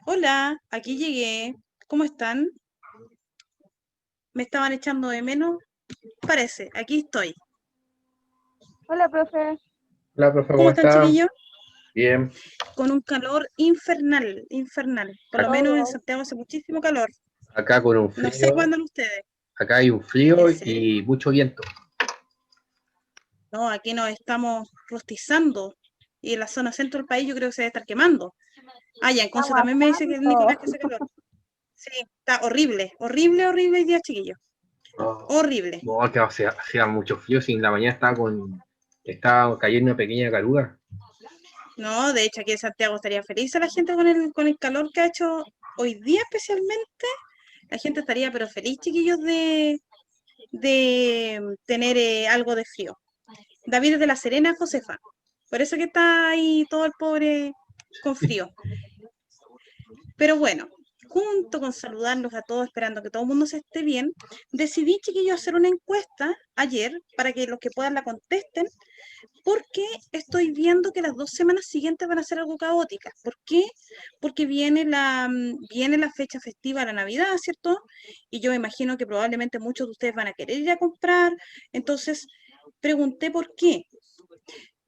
Hola, aquí llegué. ¿Cómo están? ¿Me estaban echando de menos? Parece, aquí estoy. Hola, profe. Hola, profe, ¿Cómo ¿cómo están, está? chiquillos? Bien. Con un calor infernal, infernal. Por lo Ac- menos en Todo. Santiago hace muchísimo calor. Acá con un No sé frío, cuándo ustedes. acá hay un ¿En frío serio? y mucho viento. No, aquí nos estamos rostizando. Y en la zona centro del país yo creo que se debe estar quemando. Ah, ya, en Conce Estamos también me dice que el asando. Nicolás que hace calor. Sí, está horrible, horrible, horrible el día, chiquillos. No, Horrible. no, que hacía mucho frío, si en la mañana estaba cayendo una pequeña caluga. No, de hecho aquí en Santiago estaría feliz la gente con el calor que ha hecho hoy día especialmente. La gente estaría pero feliz, chiquillos, de tener algo de frío. David es de La Serena, Josefa. Por eso que está ahí todo el pobre con frío. Pero bueno, junto con saludarlos a todos, esperando que todo el mundo se esté bien, decidí, chiquillos, hacer una encuesta ayer para que los que puedan la contesten, porque estoy viendo que las 2 semanas siguientes van a ser algo caóticas. ¿Por qué? Porque viene la fecha festiva de la Navidad, ¿cierto? Y yo me imagino que probablemente muchos de ustedes van a querer ir a comprar. Entonces, pregunté por qué.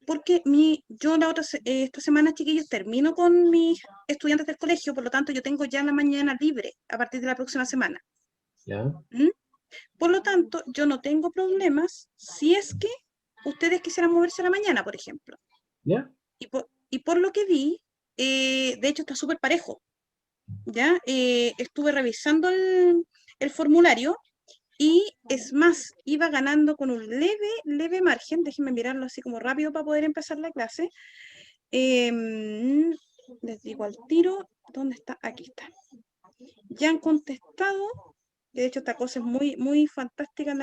Porque yo esta semana, chiquillos, termino con mis estudiantes del colegio, por lo tanto, yo tengo ya la mañana libre a partir de la próxima semana. ¿Ya? ¿Mm? Por lo tanto, yo no tengo problemas si es que ustedes quisieran moverse a la mañana, por ejemplo. ¿Ya? Y por lo que vi, de hecho está súper parejo, ¿ya? Estuve revisando el formulario y es más, iba ganando con un leve, leve margen. Déjenme mirarlo así como rápido para poder empezar la clase. Les digo al tiro, ¿dónde está? Aquí está. Ya han contestado. De hecho, esta cosa es muy, muy fantástica.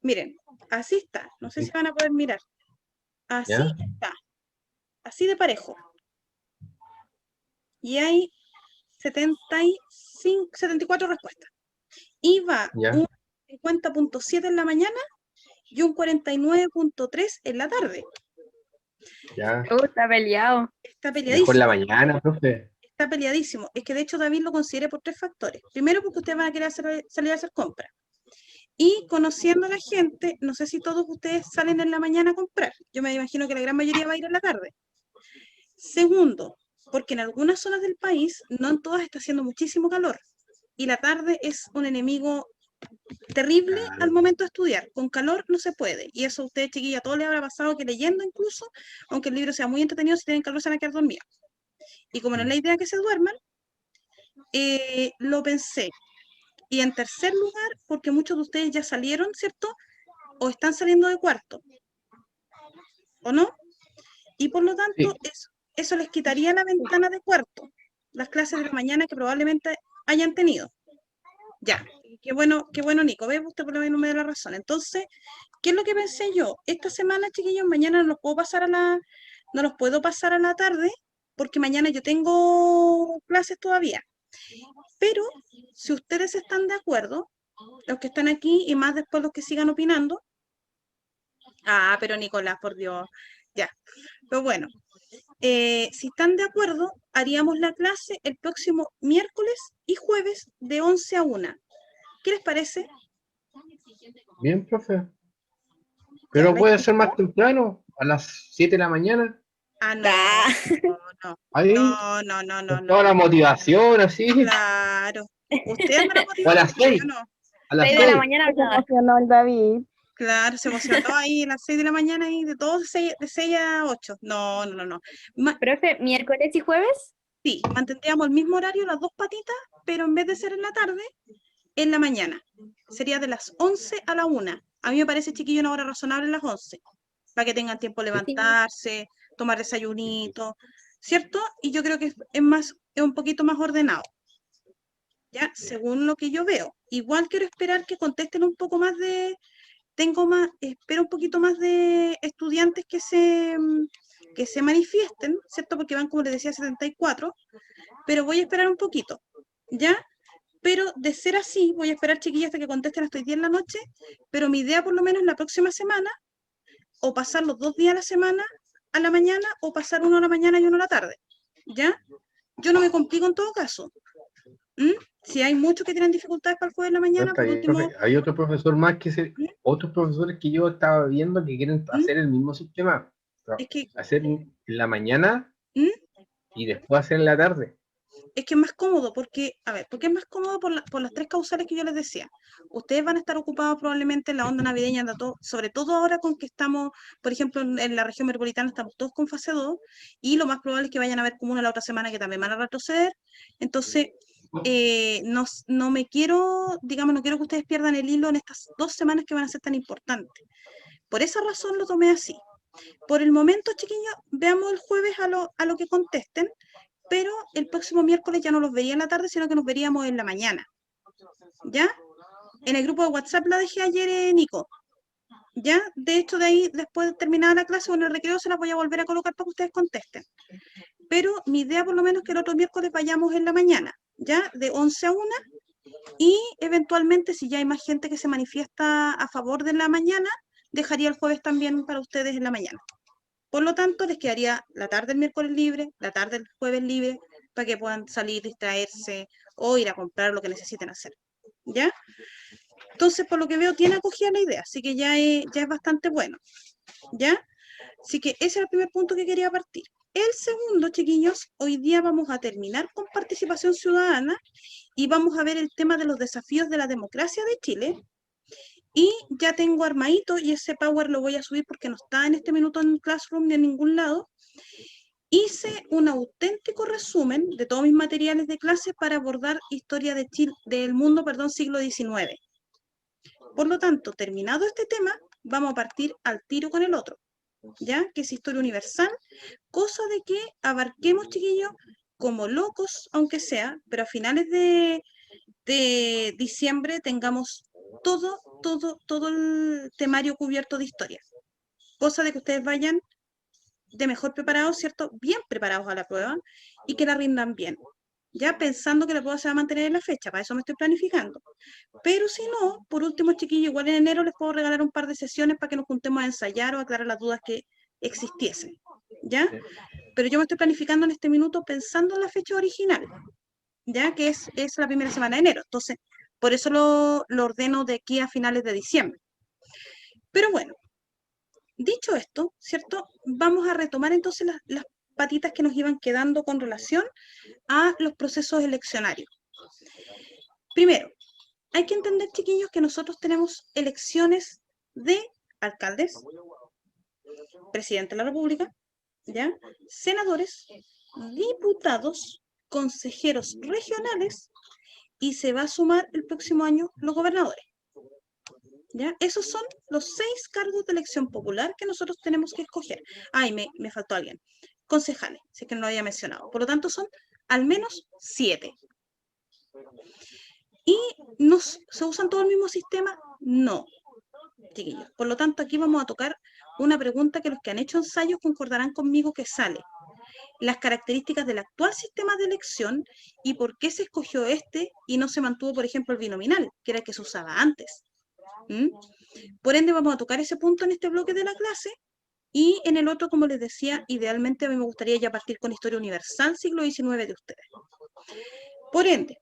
Miren, así está. No sé si van a poder mirar. Así ¿Ya? está. Así de parejo. Y hay 75, 74 respuestas. Iba ¿Ya? un 50,7 en la mañana y un 49,3 en la tarde. ¿Ya? Está peleado. Está Mejor la peleadísimo. mañana, profe. Está peleadísimo. Es que de hecho David lo considere por 3 factores. Primero, porque ustedes van a querer salir a hacer compras. Y conociendo a la gente, no sé si todos ustedes salen en la mañana a comprar. Yo me imagino que la gran mayoría va a ir en la tarde. Segundo, porque en algunas zonas del país, no en todas, está haciendo muchísimo calor. Y la tarde es un enemigo terrible al Claro. momento de estudiar. Con calor no se puede. Y eso a ustedes, chiquilla, a todos les habrá pasado que leyendo incluso, aunque el libro sea muy entretenido, si tienen calor se van a quedar dormidos. Y como no es la idea que se duerman, lo pensé. Y en tercer lugar, porque muchos de ustedes ya salieron, ¿cierto? O están saliendo de cuarto, ¿o no? Y por lo tanto, Sí. eso les quitaría la ventana de cuarto, las clases de la mañana que probablemente hayan tenido. Ya, qué bueno, Nico, ¿ves? Usted por lo menos me da la razón. Entonces, ¿qué es lo que pensé yo? Esta semana, chiquillos, mañana no los puedo pasar a la tarde, porque mañana yo tengo clases todavía. Pero, si ustedes están de acuerdo, los que están aquí y más después los que sigan opinando, pero Nicolás, por Dios, ya. Pero bueno, si están de acuerdo, haríamos la clase el próximo miércoles y jueves de 11 a 1. ¿Qué les parece? Bien, profe. Ya, Pero puede ser más temprano, a las 7 de la mañana. no, Ah, no, Ahí, no, no, no, no, con toda no. la motivación, así. Claro. Usted anda la O a motivación, las chiquillo, yo 6. no. A las 6 de la No, 6. mañana. Se emocionó el David. claro, se emocionó ahí a las 6 de la mañana y de todos de 6 a 8. No, no, no, no. Profe, miércoles y jueves. Sí, mantendríamos el mismo horario, las dos patitas, pero en vez de ser en la tarde, en la mañana. Sería de las 11 a la 1. A mí me parece, chiquillo, una hora razonable las 11, para que tengan tiempo de Sí. levantarse, tomar desayunito, ¿cierto? Y yo creo que es un poquito más ordenado, ¿ya? Según lo que yo veo. Igual quiero esperar que contesten un poco más espero un poquito más de estudiantes que se manifiesten, ¿cierto? Porque van, como les decía, 74, pero voy a esperar un poquito, ¿ya? Pero de ser así, voy a esperar, chiquillas, hasta que contesten hasta hoy día en la noche, pero mi idea por lo menos la próxima semana, o pasar los 2 días a la semana a la mañana, o pasar uno a la mañana y uno a la tarde, ¿ya? Yo no me complico en todo caso. ¿Mm? Si hay muchos que tienen dificultades para el jueves de la No, mañana, está por bien, último, profe. Hay otro profesor más otros profesores que yo estaba viendo que quieren ¿Mm? hacer el mismo sistema. es que, Hacer en la mañana ¿Mm? y después hacer en la tarde. es que es más cómodo, porque, a ver, porque es más cómodo por las tres causales que yo les decía. Ustedes van a estar ocupados probablemente en la onda navideña, sobre todo ahora con que estamos, por ejemplo, en la región metropolitana estamos todos con fase 2, y lo más probable es que vayan a haber comunas la otra semana que también van a retroceder. Entonces, no me quiero, digamos, no quiero que ustedes pierdan el hilo en estas 2 semanas que van a ser tan importantes. Por esa razón lo tomé así. Por el momento, chiquillos, veamos el jueves a lo que contesten, pero el próximo miércoles ya no los vería en la tarde, sino que nos veríamos en la mañana. ¿Ya? En el grupo de WhatsApp la dejé ayer, Nico. ¿Ya? De hecho, de ahí, después de terminada la clase o en el recreo, se las voy a volver a colocar para que ustedes contesten. Pero mi idea, por lo menos, es que el otro miércoles vayamos en la mañana, ¿ya? De 11 a 1, y eventualmente, si ya hay más gente que se manifiesta a favor de la mañana, dejaría el jueves también para ustedes en la mañana. Por lo tanto, les quedaría la tarde el miércoles libre, la tarde el jueves libre, para que puedan salir, distraerse o ir a comprar lo que necesiten hacer. ¿Ya? Entonces, por lo que veo, tiene acogida la idea, así que ya es bastante bueno. ¿Ya? Así que ese es el primer punto que quería partir. El segundo, chiquillos, hoy día vamos a terminar con participación ciudadana y vamos a ver el tema de los desafíos de la democracia de Chile. Y ya tengo armadito, y ese Power lo voy a subir porque no está en este minuto en Classroom ni en ningún lado. Hice un auténtico resumen de todos mis materiales de clase para abordar historia de Chile, del mundo, siglo XIX. Por lo tanto, terminado este tema, vamos a partir al tiro con el otro, ¿ya? Que es historia universal, cosa de que abarquemos, chiquillos, como locos, aunque sea, pero a finales de diciembre tengamos todo el temario cubierto de historia. Cosa de que ustedes vayan de mejor preparados, ¿cierto? Bien preparados a la prueba y que la rindan bien. Ya pensando que la prueba se va a mantener en la fecha, para eso me estoy planificando. Pero si no, por último, chiquillos, igual en enero les puedo regalar un par de sesiones para que nos juntemos a ensayar o aclarar las dudas que existiesen. ¿Ya? Pero yo me estoy planificando en este minuto pensando en la fecha original, ya que es la primera semana de enero. Entonces, por eso lo ordeno de aquí a finales de diciembre. Pero bueno, dicho esto, ¿cierto? Vamos a retomar entonces las patitas que nos iban quedando con relación a los procesos eleccionarios. Primero, hay que entender, chiquillos, que nosotros tenemos elecciones de alcaldes, presidente de la República, ¿ya? Senadores, diputados, consejeros regionales, y se va a sumar el próximo año los gobernadores. ¿Ya? Esos son los 6 cargos de elección popular que nosotros tenemos que escoger. Ay, me faltó alguien. Concejales, si es que no lo había mencionado. Por lo tanto, son al menos 7. ¿Y se usan todo el mismo sistema? No, chiquillos. Por lo tanto, aquí vamos a tocar una pregunta que los que han hecho ensayos concordarán conmigo que sale. Las características del actual sistema de elección y por qué se escogió este y no se mantuvo, por ejemplo, el binominal, que era el que se usaba antes. ¿Mm? Por ende, vamos a tocar ese punto en este bloque de la clase, y en el otro, como les decía, idealmente a mí me gustaría ya partir con historia universal siglo XIX de ustedes. Por ende,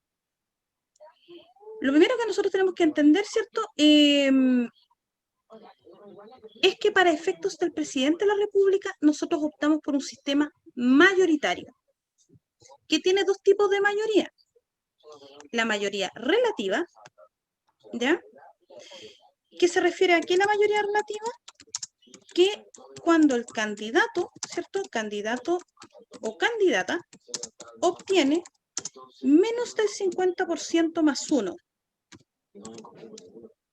lo primero que nosotros tenemos que entender, ¿cierto? Es que para efectos del presidente de la República, nosotros optamos por un sistema mayoritario, que tiene 2 tipos de mayoría. La mayoría relativa, ¿ya? ¿Qué se refiere a qué la mayoría relativa? Que cuando el candidato, ¿cierto? Candidato o candidata obtiene menos del 50% más 1,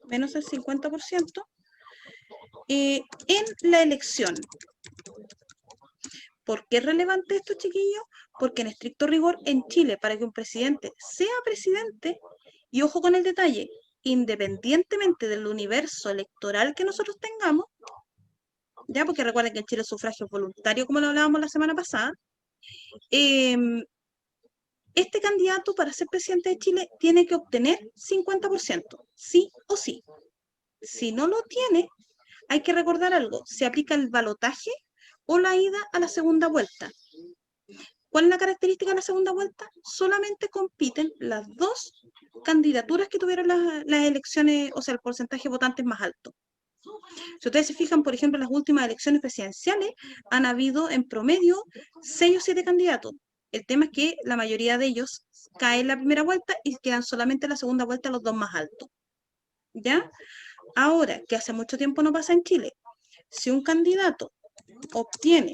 menos del 50% en la elección. ¿Por qué es relevante esto, chiquillos? Porque en estricto rigor en Chile, para que un presidente sea presidente, y ojo con el detalle, independientemente del universo electoral que nosotros tengamos, ya, porque recuerden que en Chile el sufragio es voluntario, como lo hablábamos la semana pasada, este candidato para ser presidente de Chile tiene que obtener 50%, sí o sí. Si no lo tiene, hay que recordar algo, se aplica el balotaje o la ida a la segunda vuelta. ¿Cuál es la característica de la segunda vuelta? Solamente compiten las dos candidaturas que tuvieron las elecciones, o sea, el porcentaje de votantes más alto. Si ustedes se fijan, por ejemplo, en las últimas elecciones presidenciales, han habido en promedio 6 o 7 candidatos. El tema es que la mayoría de ellos caen en la primera vuelta y quedan solamente en la segunda vuelta los dos más altos. ¿Ya? Ahora, que hace mucho tiempo no pasa en Chile, si un candidato obtiene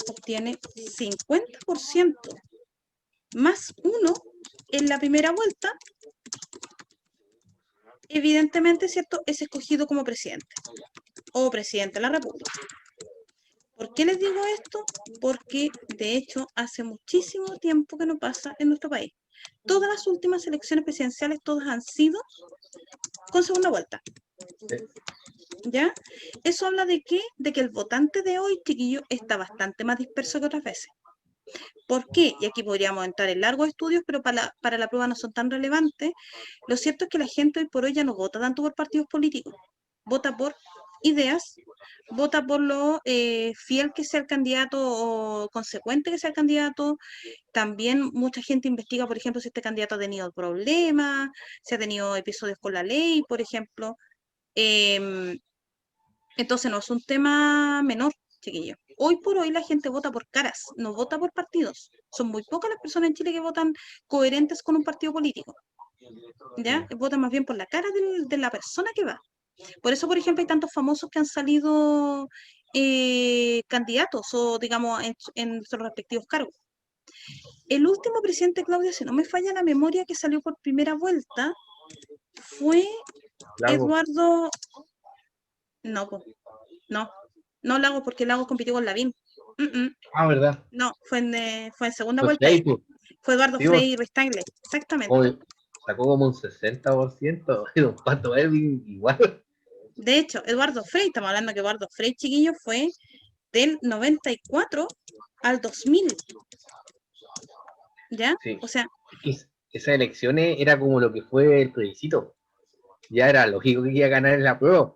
50% más 1 en la primera vuelta, evidentemente, ¿cierto?, es escogido como presidente o presidente de la República. ¿Por qué les digo esto? Porque, de hecho, hace muchísimo tiempo que no pasa en nuestro país. Todas las últimas elecciones presidenciales, todas han sido con segunda vuelta. ¿Ya? Eso habla de qué? De que el votante de hoy, chiquillo, está bastante más disperso que otras veces. ¿Por qué? Y aquí podríamos entrar en largos estudios, pero para la prueba no son tan relevantes. Lo cierto es que la gente hoy por hoy ya no vota tanto por partidos políticos, vota por ideas, vota por lo fiel que sea el candidato o consecuente que sea el candidato. También mucha gente investiga, por ejemplo, si este candidato ha tenido problemas, si ha tenido episodios con la ley, por ejemplo. Entonces no es un tema menor, chiquillos. Hoy por hoy la gente vota por caras, no vota por partidos. Son muy pocas las personas en Chile que votan coherentes con un partido político. ¿Ya? Votan más bien por la cara de la persona que va. Por eso, por ejemplo, hay tantos famosos que han salido candidatos o, digamos, en sus respectivos cargos. El último presidente, Claudia, si no me falla la memoria, que salió por primera vuelta, fue Lago. Eduardo... No, no Lagos, porque Lagos compitió con Lavín. ¿Verdad? No, fue en segunda Pues vuelta. Frey, pues. Fue Eduardo Sí, Frei Restagler, exactamente. Sacó como un 60%, y Don Pato Edwin igual. De hecho, Eduardo Frei, estamos hablando que Eduardo Frei, chiquillo, fue del 94 al 2000. ¿Ya? Sí. O sea, Esas elecciones era como lo que fue el plebiscito. Ya era lógico que iba a ganar en la prueba.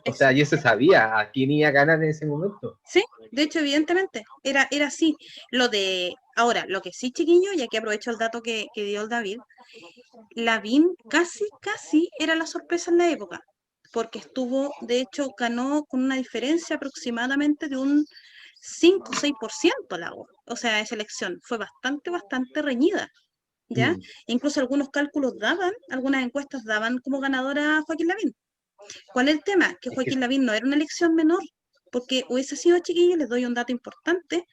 O sea, ya se sabía a quién iba a ganar en ese momento. sí, de hecho, evidentemente, era así. Ahora, lo que sí, chiquillo, y aquí aprovecho el dato que dio el David, Lavín casi era la sorpresa en la época, porque de hecho, ganó con una diferencia aproximadamente de un 5 o 6% Lago. O sea, esa elección fue bastante reñida, ¿ya? Incluso algunos cálculos algunas encuestas daban como ganadora a Joaquín Lavín. ¿Cuál es el tema? Que Joaquín Lavín no era una elección menor, porque hubiese sido, chiquillos, les doy un dato importante,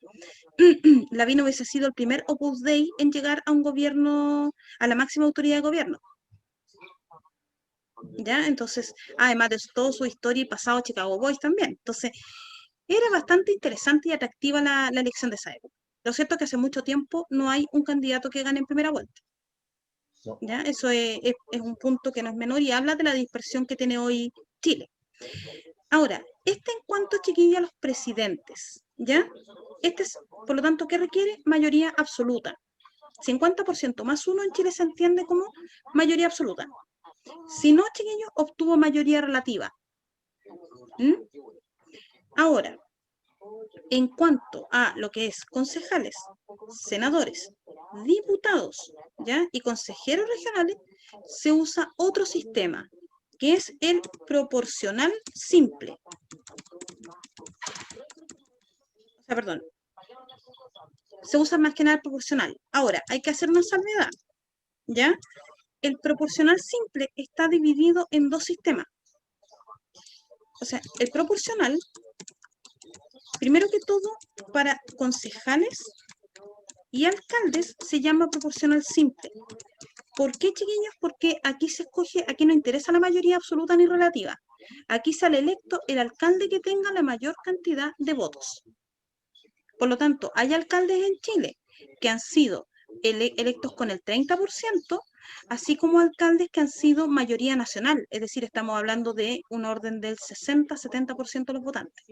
Lavín hubiese sido el primer Opus Dei en llegar a un gobierno, a la máxima autoridad de gobierno. ¿Ya? Entonces, además de toda su historia y pasado Chicago Boys también. Entonces, era bastante interesante y atractiva la elección de esa época. Lo cierto es que hace mucho tiempo no hay un candidato que gane en primera vuelta. No. ¿Ya? Eso es un punto que no es menor y habla de la dispersión que tiene hoy Chile. Ahora, en cuanto, chiquillos, a los presidentes, ¿ya? Por lo tanto, ¿qué requiere? Mayoría absoluta. 50% más 1 en Chile se entiende como mayoría absoluta. Si no, chiquillos, obtuvo mayoría relativa. Ahora, en cuanto a lo que es concejales, senadores, diputados, ¿ya? Y consejeros regionales, se usa otro sistema, que es el proporcional simple. O sea, perdón. Se usa más que nada el proporcional. Ahora, hay que hacer una salvedad, ¿ya? El proporcional simple está dividido en dos sistemas. O sea, el proporcional, primero que todo, para concejales y alcaldes se llama proporcional simple. ¿Por qué, chiquillos? Porque aquí se escoge, aquí no interesa la mayoría absoluta ni relativa. Aquí sale electo el alcalde que tenga la mayor cantidad de votos. Por lo tanto, hay alcaldes en Chile que han sido electos con el 30%, así como alcaldes que han sido mayoría nacional, es decir, estamos hablando de un orden del 60-70% de los votantes.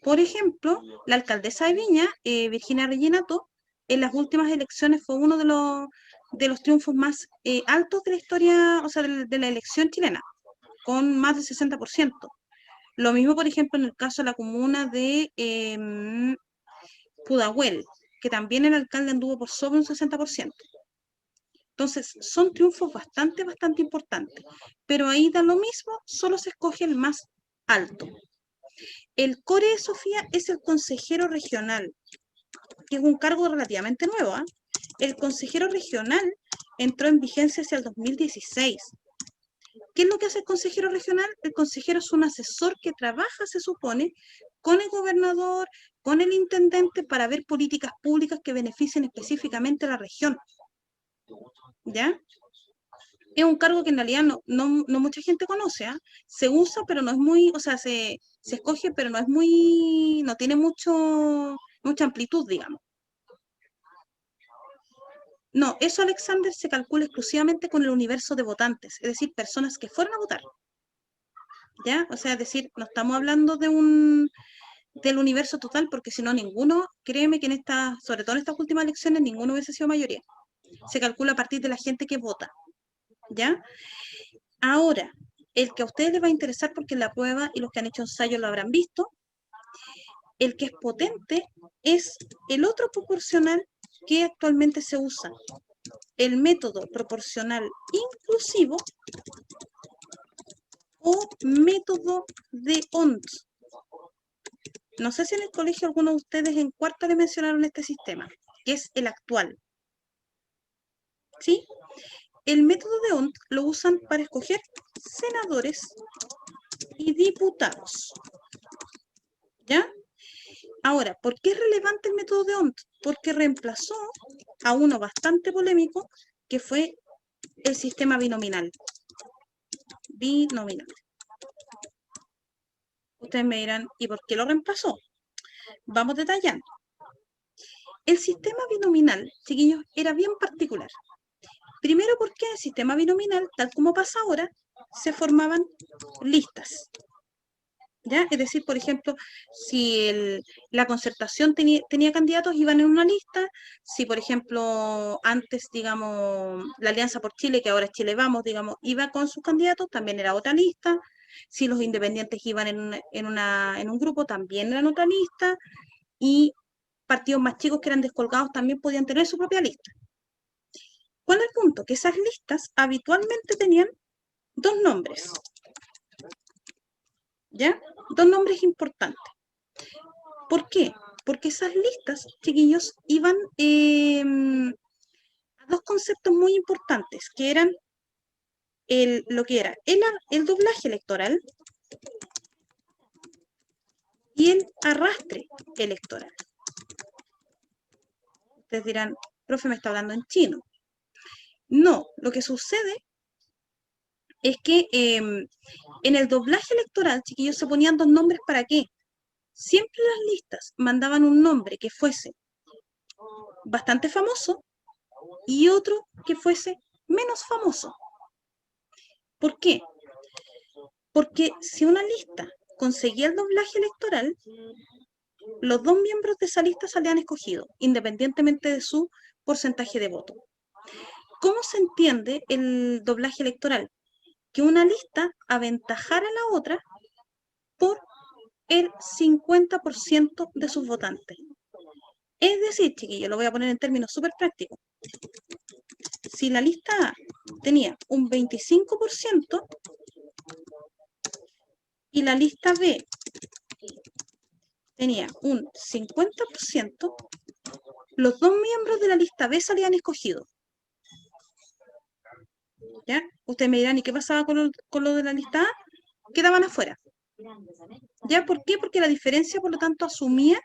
Por ejemplo, la alcaldesa de Viña, Virginia Reginato, en las últimas elecciones fue uno de los triunfos más altos de la historia, o sea, de la elección chilena, con más del 60%. Lo mismo, por ejemplo, en el caso de la comuna de Pudahuel, que también el alcalde anduvo por sobre un 60%. Entonces, son triunfos bastante importantes, pero ahí da lo mismo, solo se escoge el más alto. El core de Sofía es el consejero regional, que es un cargo relativamente nuevo. El consejero regional entró en vigencia hacia el 2016. ¿Qué es lo que hace el consejero regional? El consejero es un asesor que trabaja, se supone, con el gobernador, con el intendente, para ver políticas públicas que beneficien específicamente a la región. ¿Ya? Es un cargo que en realidad no mucha gente conoce, ¿eh? Se usa, pero no es muy, o sea, se escoge, pero no es muy, no tiene mucha amplitud, digamos. No, eso, Alexander, se calcula exclusivamente con el universo de votantes, es decir, personas que fueron a votar. ¿Ya? O sea, es decir, no estamos hablando del universo total, porque si no, ninguno, créeme que sobre todo en estas últimas elecciones, ninguno hubiese sido mayoría. Se calcula a partir de la gente que vota. ¿Ya? Ahora, el que a ustedes les va a interesar, porque en la prueba y los que han hecho ensayos lo habrán visto, el que es potente es el otro proporcional que actualmente se usa, el método proporcional inclusivo o método de Hont. No sé si en el colegio algunos de ustedes en cuarto le mencionaron este sistema, que es el actual. ¿Sí? El método de Hont lo usan para escoger senadores y diputados. ¿Ya? Ahora, ¿por qué es relevante el método de Hont? Porque reemplazó a uno bastante polémico, que fue el sistema binominal. Binominal. Ustedes me dirán, ¿y por qué lo reemplazó? Vamos detallando. El sistema binominal, chiquillos, era bien particular. Primero porque en el sistema binominal, tal como pasa ahora, se formaban listas. ¿Ya? Es decir, por ejemplo, si la Concertación tenía candidatos, iban en una lista. Si, por ejemplo, antes, digamos, la Alianza por Chile, que ahora es Chile Vamos, digamos, iba con sus candidatos, también era otra lista. Si los independientes iban en un grupo, también eran otra lista. Y partidos más chicos que eran descolgados también podían tener su propia lista. ¿Cuál es el punto? Que esas listas habitualmente tenían dos nombres. ¿Ya? Dos nombres importantes. ¿Por qué? Porque esas listas, chiquillos, iban a dos conceptos muy importantes, que eran lo que era el doblaje electoral y el arrastre electoral. Ustedes dirán, profe, me está hablando en chino. No, lo que sucede es que en el doblaje electoral, chiquillos, se ponían dos nombres. ¿Para qué? Siempre las listas mandaban un nombre que fuese bastante famoso y otro que fuese menos famoso. ¿Por qué? Porque si una lista conseguía el doblaje electoral, los dos miembros de esa lista salían escogidos, independientemente de su porcentaje de voto. ¿Cómo se entiende el doblaje electoral? Que una lista aventajara a la otra por el 50% de sus votantes. Es decir, chiquillos, lo voy a poner en términos súper prácticos. Si la lista A tenía un 25% y la lista B tenía un 50%, los dos miembros de la lista B salían escogidos. ¿Ya? Ustedes me dirán, ¿y qué pasaba con lo de la lista A? Quedaban afuera. ¿Ya? ¿Por qué? Porque la diferencia, por lo tanto, asumía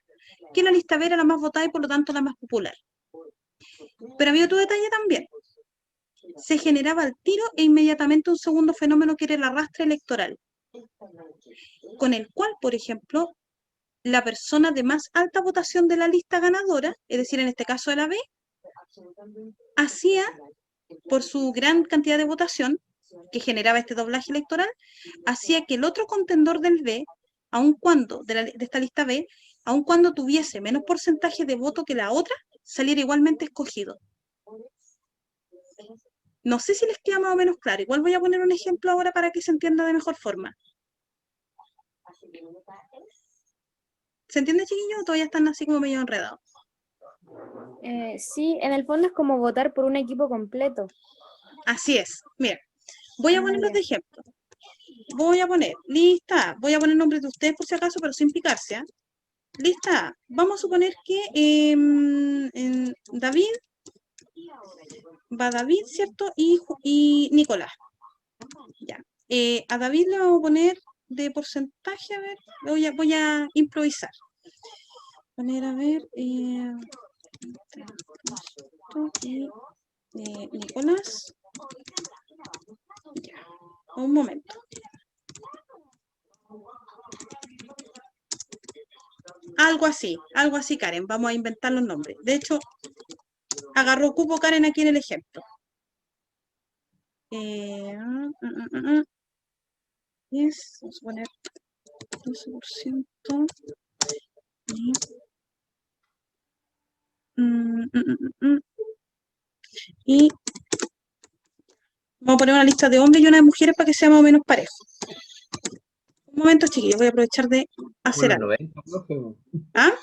que la lista B era la más votada y por lo tanto la más popular. Pero había otro detalle también. Se generaba al tiro e inmediatamente un segundo fenómeno que era el arrastre electoral, con el cual, por ejemplo, la persona de más alta votación de la lista ganadora, es decir, en este caso de la B, hacía, por su gran cantidad de votación que generaba este doblaje electoral, hacía que el otro contendor del B, aun cuando, de esta lista B, aun cuando tuviese menos porcentaje de voto que la otra, saliera igualmente escogido. No sé si les queda más o menos claro. Igual voy a poner un ejemplo ahora para que se entienda de mejor forma. ¿Se entiende, chiquillos? O todavía están así como medio enredados. Sí, en el fondo es como votar por un equipo completo. Así es. Mira, voy a ponerlos de ejemplo. Voy a poner lista A. Voy a poner nombres de ustedes por si acaso, pero sin picarse. ¿Ah? Lista A. Vamos a suponer que en David, va David, ¿cierto? Y Nicolás. Ya. A David le vamos a poner de porcentaje, a ver, voy a improvisar. Poner, a ver, Nicolás. Ya. Un momento. Algo así, Karen. Vamos a inventar los nombres. De hecho, agarró cupo Karen aquí en el ejemplo. Vamos a poner 12%. Y vamos a poner una lista de hombres y una de mujeres para que sea más o menos parejo. Un momento, chiquillos, voy a aprovechar de hacer algo. 90, profe. ¿Ah?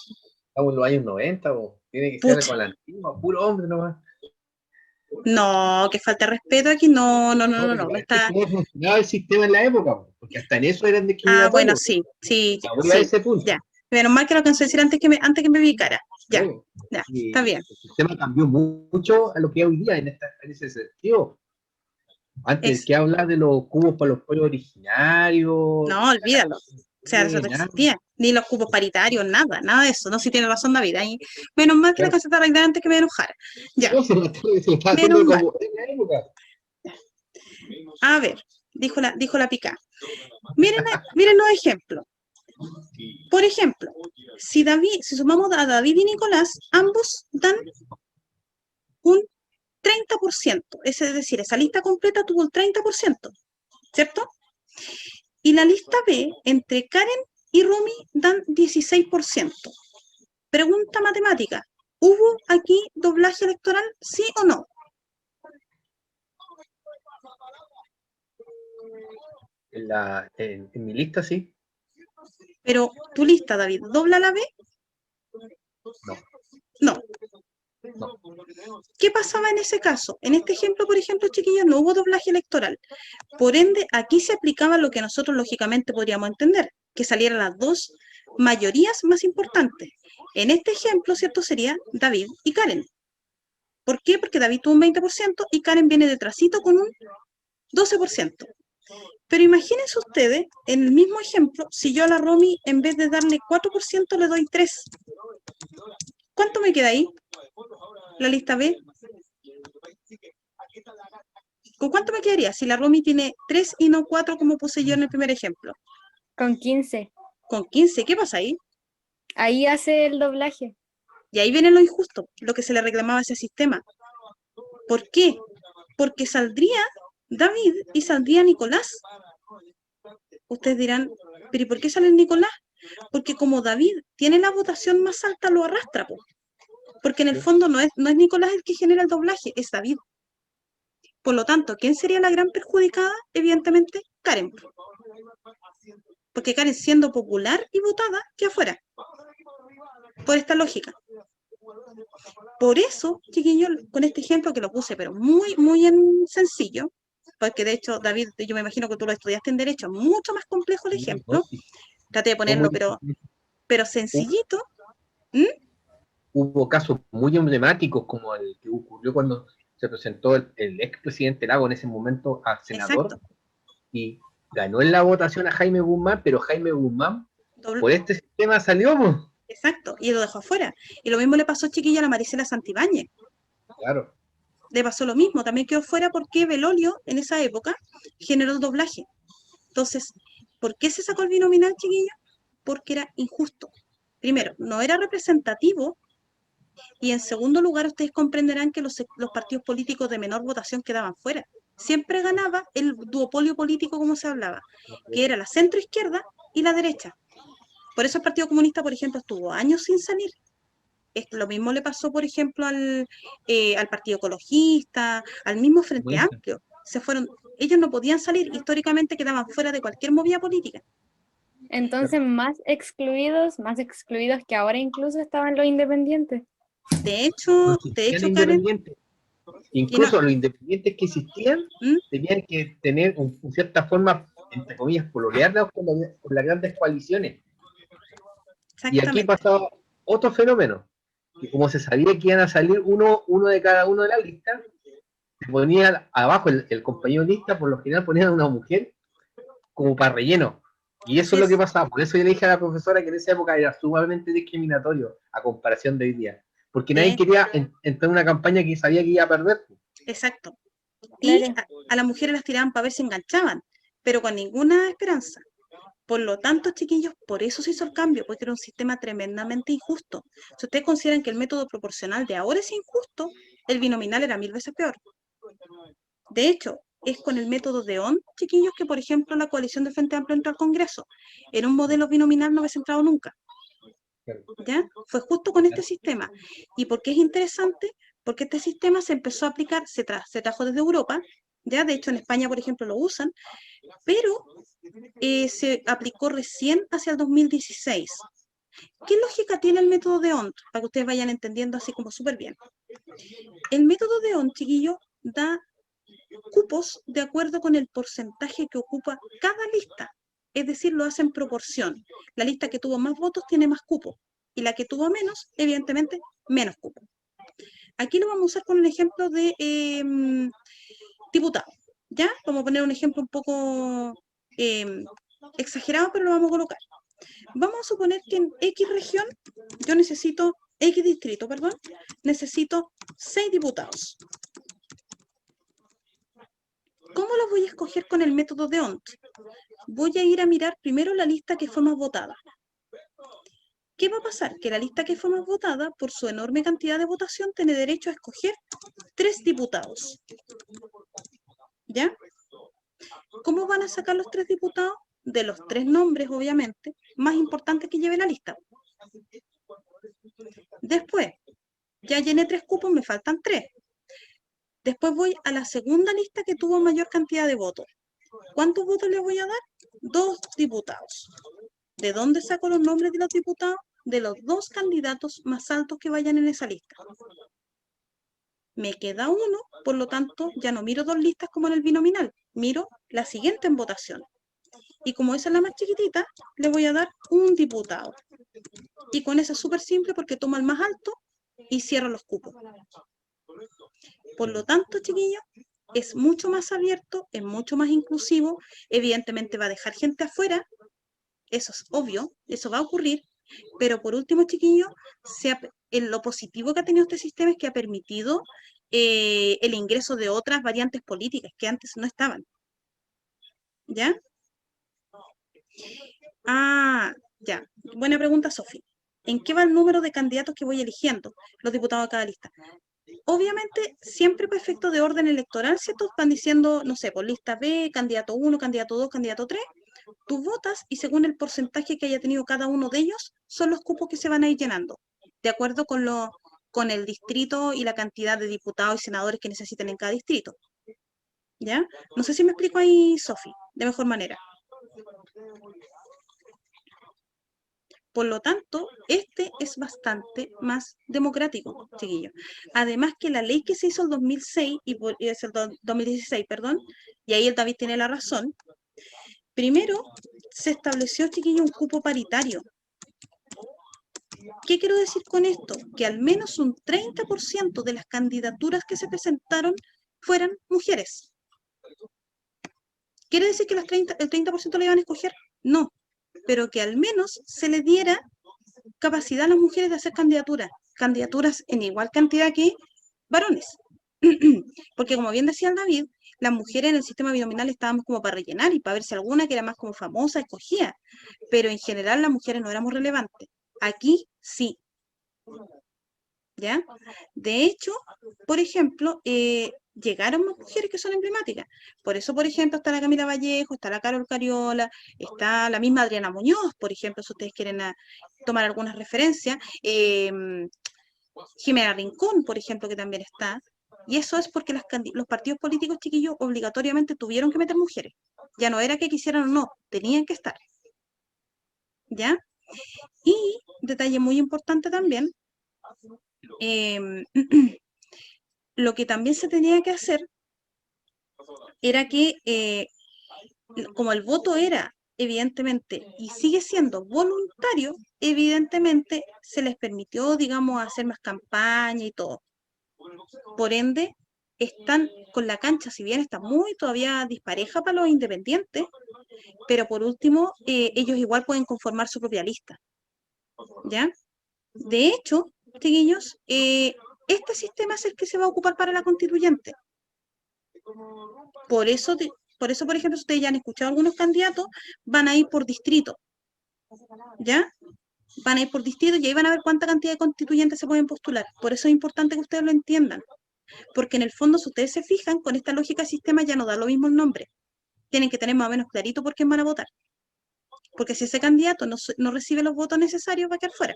Estamos en los años 90, po. Tiene que Pucha. ser con la antigua, puro hombre nomás. No, que falta de respeto aquí. No. Me está... ¿Cómo funcionaba el sistema en la época? Po? Porque hasta en eso eran bueno, discriminatorios. sí. Voy a ese punto. Ya. Menos mal que lo alcancé a decir antes que me ubicara. Ya, No. ya, está bien. El sistema cambió mucho a lo que es hoy día en ese sentido. Antes que hablar de los cubos para los pueblos originarios. No, olvídalo. O sea, eso no existía. Ni los cupos paritarios, nada de eso. No, si tiene razón David. Ahí, menos mal que la cosa está arreglada antes que me enojara. Ya. No, se lo está haciendo como en la época. A ver, dijo la pica. Miren los ejemplos. Por ejemplo, si sumamos a David y Nicolás, ambos dan un 30%. Es decir, esa lista completa tuvo el 30%, ¿cierto? Y la lista B, entre Karen y Romy, dan 16%. Pregunta matemática. ¿Hubo aquí doblaje electoral, sí o no? En mi lista, sí. Pero tu lista, David, ¿dobla la B? No. ¿Qué pasaba en ese caso? En este ejemplo, por ejemplo, chiquillos, no hubo doblaje electoral. Por ende, aquí se aplicaba lo que nosotros lógicamente podríamos entender, que salieran las dos mayorías más importantes. En este ejemplo, ¿cierto? Sería David y Karen. ¿Por qué? Porque David tuvo un 20% y Karen viene detrásito con un 12%. Pero imagínense ustedes, en el mismo ejemplo, si yo a la Romy, en vez de darle 4%, le doy 3%. ¿Cuánto me queda ahí? La lista B. ¿Con cuánto me quedaría si la Romy tiene 3 y no 4 como puse yo en el primer ejemplo? Con 15. Con 15, ¿qué pasa ahí? Ahí hace el doblaje. Y ahí viene lo injusto, lo que se le reclamaba a ese sistema. ¿Por qué? Porque saldría David y saldría Nicolás. Ustedes dirán, ¿pero y por qué sale Nicolás? Porque como David tiene la votación más alta, lo arrastra, po. Porque en el fondo no es Nicolás el que genera el doblaje, es David. Por lo tanto, ¿quién sería la gran perjudicada? Evidentemente, Karen. Porque Karen, siendo popular y votada, queda afuera. Por esta lógica. Por eso, chiquillos, con este ejemplo que lo puse, pero muy en sencillo, porque de hecho, David, yo me imagino que tú lo estudiaste en Derecho, mucho más complejo el ejemplo. Traté de ponerlo, pero sencillito. Hubo casos muy emblemáticos, como el que ocurrió cuando se presentó el expresidente Lago en ese momento a senador. Exacto. Y ganó en la votación a Jaime Guzmán, pero Jaime Guzmán por este sistema salió. Pues. Exacto, y lo dejó afuera. Y lo mismo le pasó, chiquilla, a la Maricela Santibáñez. Claro. Le pasó lo mismo, también quedó fuera porque Belolio, en esa época, generó el doblaje. Entonces, ¿por qué se sacó el binominal, chiquilla? Porque era injusto. Primero, no era representativo, y en segundo lugar, ustedes comprenderán que los partidos políticos de menor votación quedaban fuera. Siempre ganaba el duopolio político, como se hablaba, que era la centroizquierda y la derecha. Por eso el Partido Comunista, por ejemplo, estuvo años sin salir. Lo mismo le pasó, por ejemplo, al Partido Ecologista, al mismo Frente Amplio. Ellos no podían salir, históricamente quedaban fuera de cualquier movida política. Entonces, más excluidos que ahora incluso estaban los independientes. De No hecho, existían Karen, independientes. y Incluso los independientes que existían ¿Mm? tenían que tener, en cierta forma, entre comillas, pololearlas con las grandes coaliciones. Y aquí Exactamente, pasaba otro fenómeno, que como se sabía que iban a salir uno de cada uno de la lista, se ponía abajo el compañero de lista, por lo general ponían a una mujer como para relleno. Y eso así es lo que es, pasaba. Por eso yo le dije a la profesora que en esa época era sumamente discriminatorio a comparación de hoy día. Porque nadie sí, quería entrar en una campaña que sabía que iba a perder. exacto. Y Claro. a las mujeres las tiraban para ver si enganchaban, pero con ninguna esperanza. Por lo tanto, chiquillos, por eso se hizo el cambio, porque era un sistema tremendamente injusto. Si ustedes consideran que el método proporcional de ahora es injusto, el binominal era 1000 veces peor. De hecho, es con el método de ON, chiquillos, que por ejemplo la coalición de Frente Amplio entró al Congreso. En un modelo binominal no hubiese entrado nunca. ¿Ya? Fue justo con este sistema. ¿Y por qué es interesante? Porque este sistema se empezó a aplicar, se trajo desde Europa, ya de hecho en España, por ejemplo, lo usan, pero se aplicó recién hacia el 2016. ¿Qué lógica tiene el método de ONT? Para que ustedes vayan entendiendo así como súper bien. El método de ONT, chiquillo, da cupos de acuerdo con el porcentaje que ocupa cada lista. Es decir, lo hace en proporción. La lista que tuvo más votos tiene más cupos y la que tuvo menos, evidentemente, menos cupos. Aquí lo vamos a usar con un ejemplo de diputado. ¿Ya? Vamos a poner un ejemplo un poco exagerado, pero lo vamos a colocar. Vamos a suponer que en X región yo necesito, X distrito, perdón, necesito 6 diputados. ¿Cómo los voy a escoger con el método de ONT? Voy a ir a mirar primero la lista que fue más votada. ¿Qué va a pasar? Que la lista que fue más votada, por su enorme cantidad de votación, tiene derecho a escoger 3 diputados. ¿Ya? ¿Cómo van a sacar los 3 diputados? De los 3 nombres, obviamente, más importantes que lleve la lista. Después, ya llené 3 cupos, me faltan 3. Después voy a la segunda lista que tuvo mayor cantidad de votos. ¿Cuántos votos le voy a dar? 2 diputados. ¿De dónde saco los nombres de los diputados? De los 2 candidatos más altos que vayan en esa lista. Me queda uno, por lo tanto, ya no miro 2 listas como en el binominal, miro la siguiente en votación. Y como esa es la más chiquitita, le voy a dar un diputado. Y con eso es súper simple porque tomo el más alto y cierro los cupos. Por lo tanto, chiquillos, es mucho más abierto, es mucho más inclusivo, evidentemente va a dejar gente afuera, eso es obvio, eso va a ocurrir, pero por último, chiquillos, lo positivo que ha tenido este sistema es que ha permitido el ingreso de otras variantes políticas que antes no estaban. ¿Ya? Ah, ya. Buena pregunta, Sofi. ¿En qué va el número de candidatos que voy eligiendo, los diputados de cada lista? Obviamente, siempre por efecto de orden electoral, ¿cierto? Van diciendo, no sé, por lista B, candidato 1, candidato 2, candidato 3. Tú votas y según el porcentaje que haya tenido cada uno de ellos, son los cupos que se van a ir llenando, de acuerdo con el distrito y la cantidad de diputados y senadores que necesiten en cada distrito. ¿Ya? No sé si me explico ahí, Sofi, de mejor manera. Por lo tanto, este es bastante más democrático, chiquillos. Además que la ley que se hizo el 2006, y es el 2016, perdón, y ahí el David tiene la razón, primero se estableció, chiquillos, un cupo paritario. ¿Qué quiero decir con esto? Que al menos un 30% de las candidaturas que se presentaron fueran mujeres. ¿Quiere decir que el 30% le iban a escoger? No, pero que al menos se le diera capacidad a las mujeres de hacer candidaturas en igual cantidad que varones. Porque como bien decía el David, las mujeres en el sistema binominal estábamos como para rellenar y para ver si alguna que era más como famosa escogía, pero en general las mujeres no éramos relevantes. Aquí sí, ¿ya? De hecho, por ejemplo, llegaron más mujeres que son emblemáticas. Por eso, por ejemplo, está la Camila Vallejo, está la Carol Cariola, está la misma Adriana Muñoz, por ejemplo, si ustedes quieren tomar algunas referencias. Jimena Rincón, por ejemplo, que también está. Y eso es porque los partidos políticos chiquillos obligatoriamente tuvieron que meter mujeres. Ya no era que quisieran o no, tenían que estar. ¿Ya? Y detalle muy importante también, em, lo que también se tenía que hacer era que, como el voto era, evidentemente, y sigue siendo voluntario, evidentemente se les permitió, digamos, hacer más campaña y todo. Por ende, están con la cancha, si bien está muy todavía dispareja para los independientes, pero por último, ellos igual pueden conformar su propia lista, ¿ya? De hecho, chiquillos, este sistema es el que se va a ocupar para la constituyente. Por eso, por ejemplo, si ustedes ya han escuchado algunos candidatos, van a ir por distrito, ¿ya? Van a ir por distrito y ahí van a ver cuánta cantidad de constituyentes se pueden postular. Por eso es importante que ustedes lo entiendan. Porque en el fondo, si ustedes se fijan, con esta lógica de sistema ya no da lo mismo el nombre. Tienen que tener más o menos clarito por quién van a votar. Porque si ese candidato no recibe los votos necesarios, va a quedar fuera.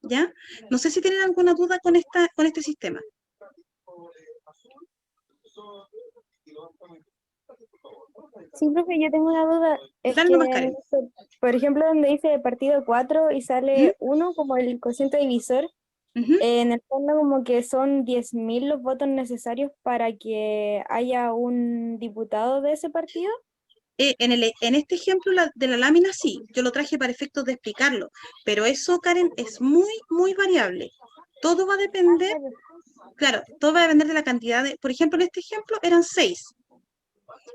¿Ya? No sé si tienen alguna duda con este sistema. Sí, profe, yo tengo una duda. Es Dale que, nomás, Karen. por ejemplo, donde dice partido 4 y ¿Mm? sale 1 como el cociente divisor, Ujú. en el fondo como que son 10.000 los votos necesarios para que haya un diputado de ese partido. En este ejemplo de la lámina sí, yo lo traje para efectos de explicarlo, pero eso, Karen, es muy, muy variable. Todo va a depender, claro, todo va a depender de la cantidad de, por ejemplo, en este ejemplo eran 6,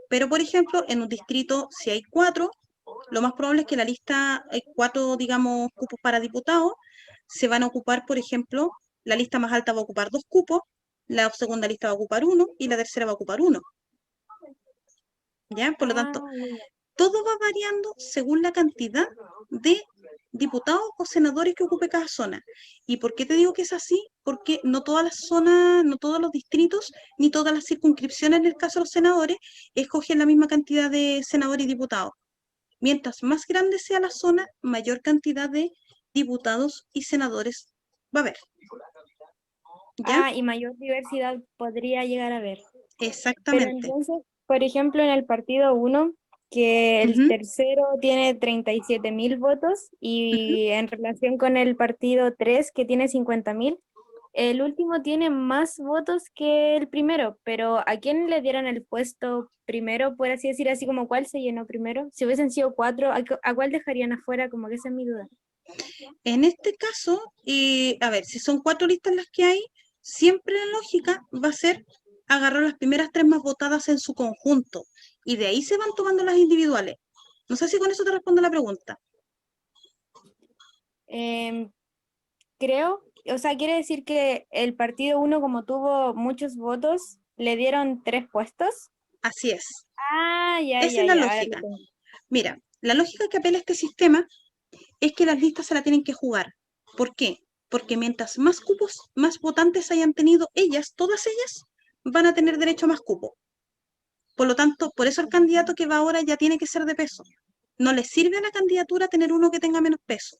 pero por ejemplo, en un distrito, si hay 4, lo más probable es que la lista, hay 4, digamos, cupos para diputados, se van a ocupar, por ejemplo, la lista más alta va a ocupar 2 cupos, la segunda lista va a ocupar 1 y la tercera va a ocupar 1. ¿Ya? Por lo tanto, Ya. todo va variando según la cantidad de diputados o senadores que ocupe cada zona. ¿Y por qué te digo que es así? Porque no todas las zonas, no todos los distritos, ni todas las circunscripciones, en el caso de los senadores, escogen la misma cantidad de senadores y diputados. Mientras más grande sea la zona, mayor cantidad de diputados y senadores va a haber. ¿Ya? Y mayor diversidad podría llegar a haber. Pero Exactamente. entonces, por ejemplo, en el partido 1, que el Ujú, tercero tiene 37.000 votos, ujú. y en relación con el partido 3, que tiene 50.000, el último tiene más votos que el primero, pero ¿a quién le dieron el puesto primero, por así decir, así como cuál se llenó primero? Si hubiesen sido 4, ¿a cuál dejarían afuera? Como que esa es mi duda. En este caso, a ver, si son 4 listas las que hay, siempre la lógica va a ser agarrar las primeras 3 más votadas en su conjunto y de ahí se van tomando las individuales. No sé si con eso te respondo la pregunta. Em, Creo, o sea, quiere decir que el partido 1, como tuvo muchos votos, le dieron 3 puestos. Así es. Ya, Esa ya, es la ya, ahora lo lógica. tengo. Mira, la lógica que apela este sistema es que las listas se la tienen que jugar. ¿Por qué? Porque mientras más cupos, más votantes hayan tenido ellas, todas ellas, van a tener derecho a más cupos. Por lo tanto, por eso el candidato que va ahora ya tiene que ser de peso. No le sirve a la candidatura tener uno que tenga menos peso,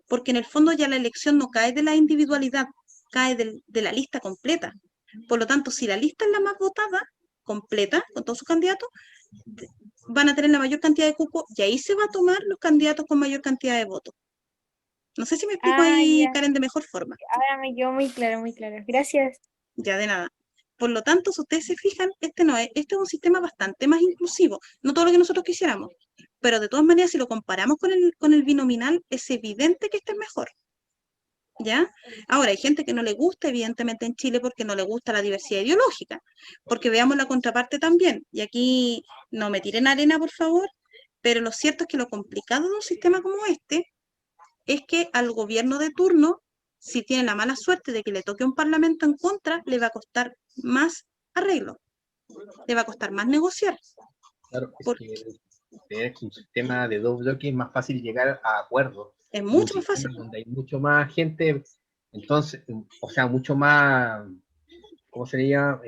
porque en el fondo ya la elección no cae de la individualidad, cae de la lista completa. Por lo tanto, si la lista es la más votada, completa, con todos sus candidatos, van a tener la mayor cantidad de cupos y ahí se va a tomar los candidatos con mayor cantidad de votos. No sé si me explico ahí, Ya. Karen, de mejor forma. Ahora me quedó muy claro, muy claro. Gracias. Ya de nada. Por lo tanto, si ustedes se fijan, este es un sistema bastante más inclusivo, no todo lo que nosotros quisiéramos, pero de todas maneras, si lo comparamos con el binominal, es evidente que este es mejor, ¿ya? Ahora, hay gente que no le gusta, evidentemente, en Chile, porque no le gusta la diversidad ideológica, porque veamos la contraparte también, y aquí no me tiren arena, por favor, pero lo cierto es que lo complicado de un sistema como este es que al gobierno de turno, si tiene la mala suerte de que le toque un parlamento en contra, le va a costar más arreglo, le va a costar más negociar. Claro, es Porque que tener un sistema de dos bloques es más fácil llegar a acuerdos. es Y un mucho más sistema fácil, donde hay mucho más gente, entonces, o sea, mucho más, ¿cómo sería?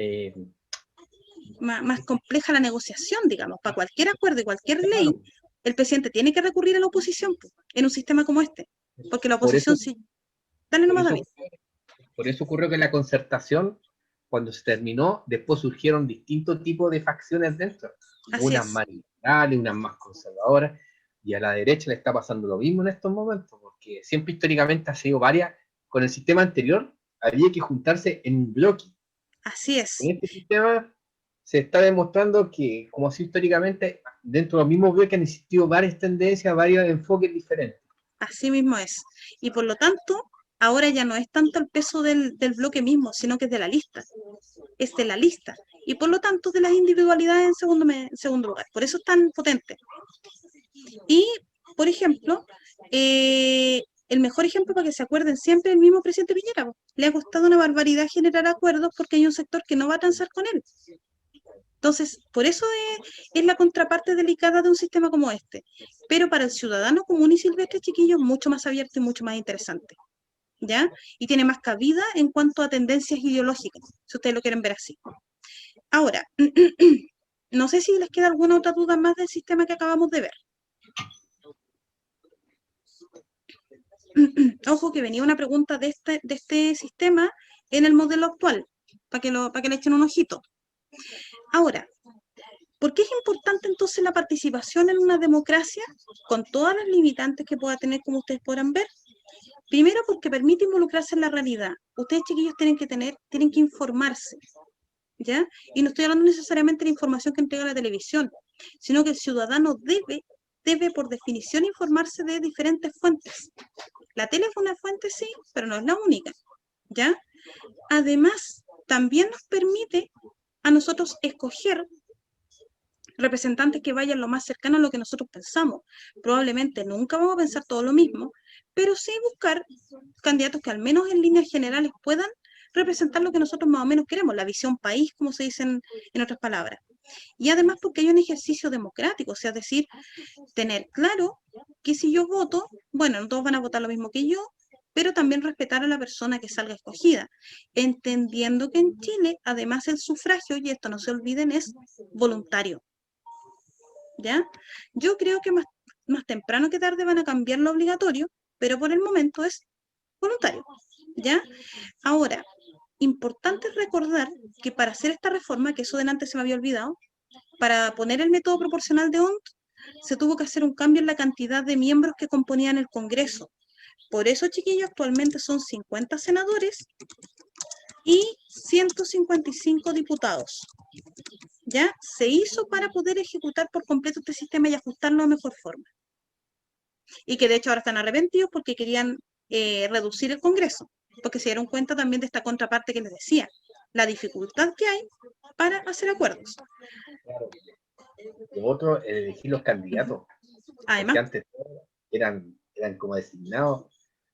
más compleja la negociación, digamos. Para cualquier acuerdo y cualquier ley, Claro, el presidente tiene que recurrir a la oposición en un sistema como este. Porque la por eso, oposición sí. Dale por nomás, eso, David. por eso ocurrió que la concertación, cuando se terminó, después surgieron distintos tipos de facciones dentro, Así unas es. más liberales, unas más conservadoras, y a la derecha le está pasando lo mismo en estos momentos, porque siempre históricamente ha sido varias con el sistema anterior había que juntarse en bloque. Así es. En este sistema se está demostrando que, como así históricamente, dentro de los mismos bloques han existido varias tendencias, varios enfoques diferentes. Así mismo es. Y por lo tanto, ahora ya no es tanto el peso del bloque mismo, sino que es de la lista. Es de la lista. Y por lo tanto, de las individualidades en segundo lugar. Por eso es tan potente. Y, por ejemplo, el mejor ejemplo para que se acuerden siempre el mismo presidente Piñera. Le ha costado una barbaridad generar acuerdos porque hay un sector que no va a transar con él. Entonces, por eso es la contraparte delicada de un sistema como este. Pero para el ciudadano común y silvestre, chiquillo, es mucho más abierto y mucho más interesante. ¿Ya? Y tiene más cabida en cuanto a tendencias ideológicas, si ustedes lo quieren ver así. Ahora, no sé si les queda alguna otra duda más del sistema que acabamos de ver. Ojo que venía una pregunta de este sistema en el modelo actual, para que le echen un ojito. Ahora, ¿por qué es importante entonces la participación en una democracia con todas las limitantes que pueda tener, como ustedes podrán ver? Primero, porque permite involucrarse en la realidad. Ustedes, chiquillos, tienen que informarse, ¿ya? Y no estoy hablando necesariamente de la información que entrega la televisión, sino que el ciudadano debe por definición informarse de diferentes fuentes. La tele es una fuente, sí, pero no es la única, ¿ya? Además, también nos permite a nosotros escoger representantes que vayan lo más cercano a lo que nosotros pensamos. Probablemente nunca vamos a pensar todo lo mismo, pero sí buscar candidatos que al menos en líneas generales puedan representar lo que nosotros más o menos queremos, la visión país, como se dice en otras palabras. Y además porque hay un ejercicio democrático, o sea, es decir, tener claro que si yo voto, bueno, no todos van a votar lo mismo que yo, pero también respetar a la persona que salga escogida, entendiendo que en Chile, además el sufragio, y esto no se olviden, es voluntario. ¿Ya? Yo creo que más temprano que tarde van a cambiar lo obligatorio, pero por el momento es voluntario, ¿ya? Ahora, importante recordar que para hacer esta reforma, que eso delante se me había olvidado, para poner el método proporcional de Hont, se tuvo que hacer un cambio en la cantidad de miembros que componían el Congreso. Por eso, chiquillos, actualmente son 50 senadores y 155 diputados. ¿Ya? Se hizo para poder ejecutar por completo este sistema y ajustarlo a mejor forma. Y que de hecho ahora están arrepentidos porque querían reducir el Congreso, porque se dieron cuenta también de esta contraparte que les decía, la dificultad que hay para hacer acuerdos. Claro. Lo otro, elegir los candidatos. Además, porque antes eran como designados.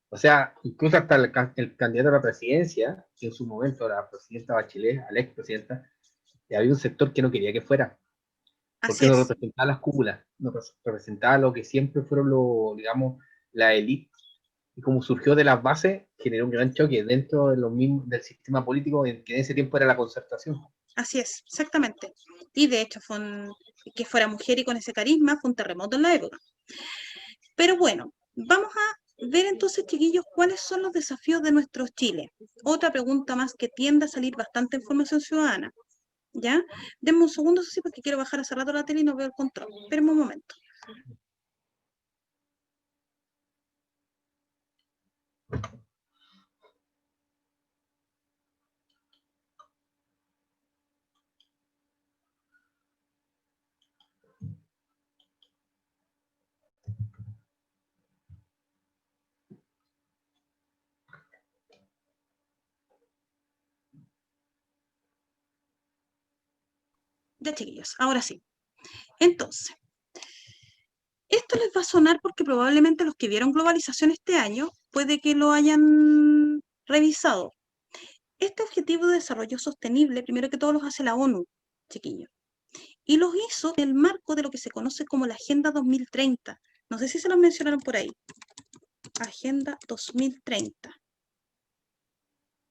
O sea, incluso hasta el candidato a la presidencia, que en su momento la presidenta Bachelet, a la expresidenta, había un sector que no quería que fuera, porque no representaba las cúpulas, no representaba lo que siempre fueron, digamos, la élite. Y como surgió de las bases, generó un gran choque dentro de del sistema político, que en ese tiempo era la concertación. Así es, exactamente. Y de hecho, que fuera mujer y con ese carisma, fue un terremoto en la época. Pero bueno, vamos a ver entonces, chiquillos, cuáles son los desafíos de nuestro Chile. Otra pregunta más que tiende a salir bastante en formación ciudadana. ¿Ya? Denme un segundo, sí, porque quiero bajar hace rato la tele y no veo el control. Espérenme un momento. Ya, chiquillos, ahora sí. Entonces, esto les va a sonar porque probablemente los que vieron globalización este año puede que lo hayan revisado. Este objetivo de desarrollo sostenible, primero que todo, los hace la ONU, chiquillos. Y los hizo en el marco de lo que se conoce como la Agenda 2030. No sé si se los mencionaron por ahí. Agenda 2030.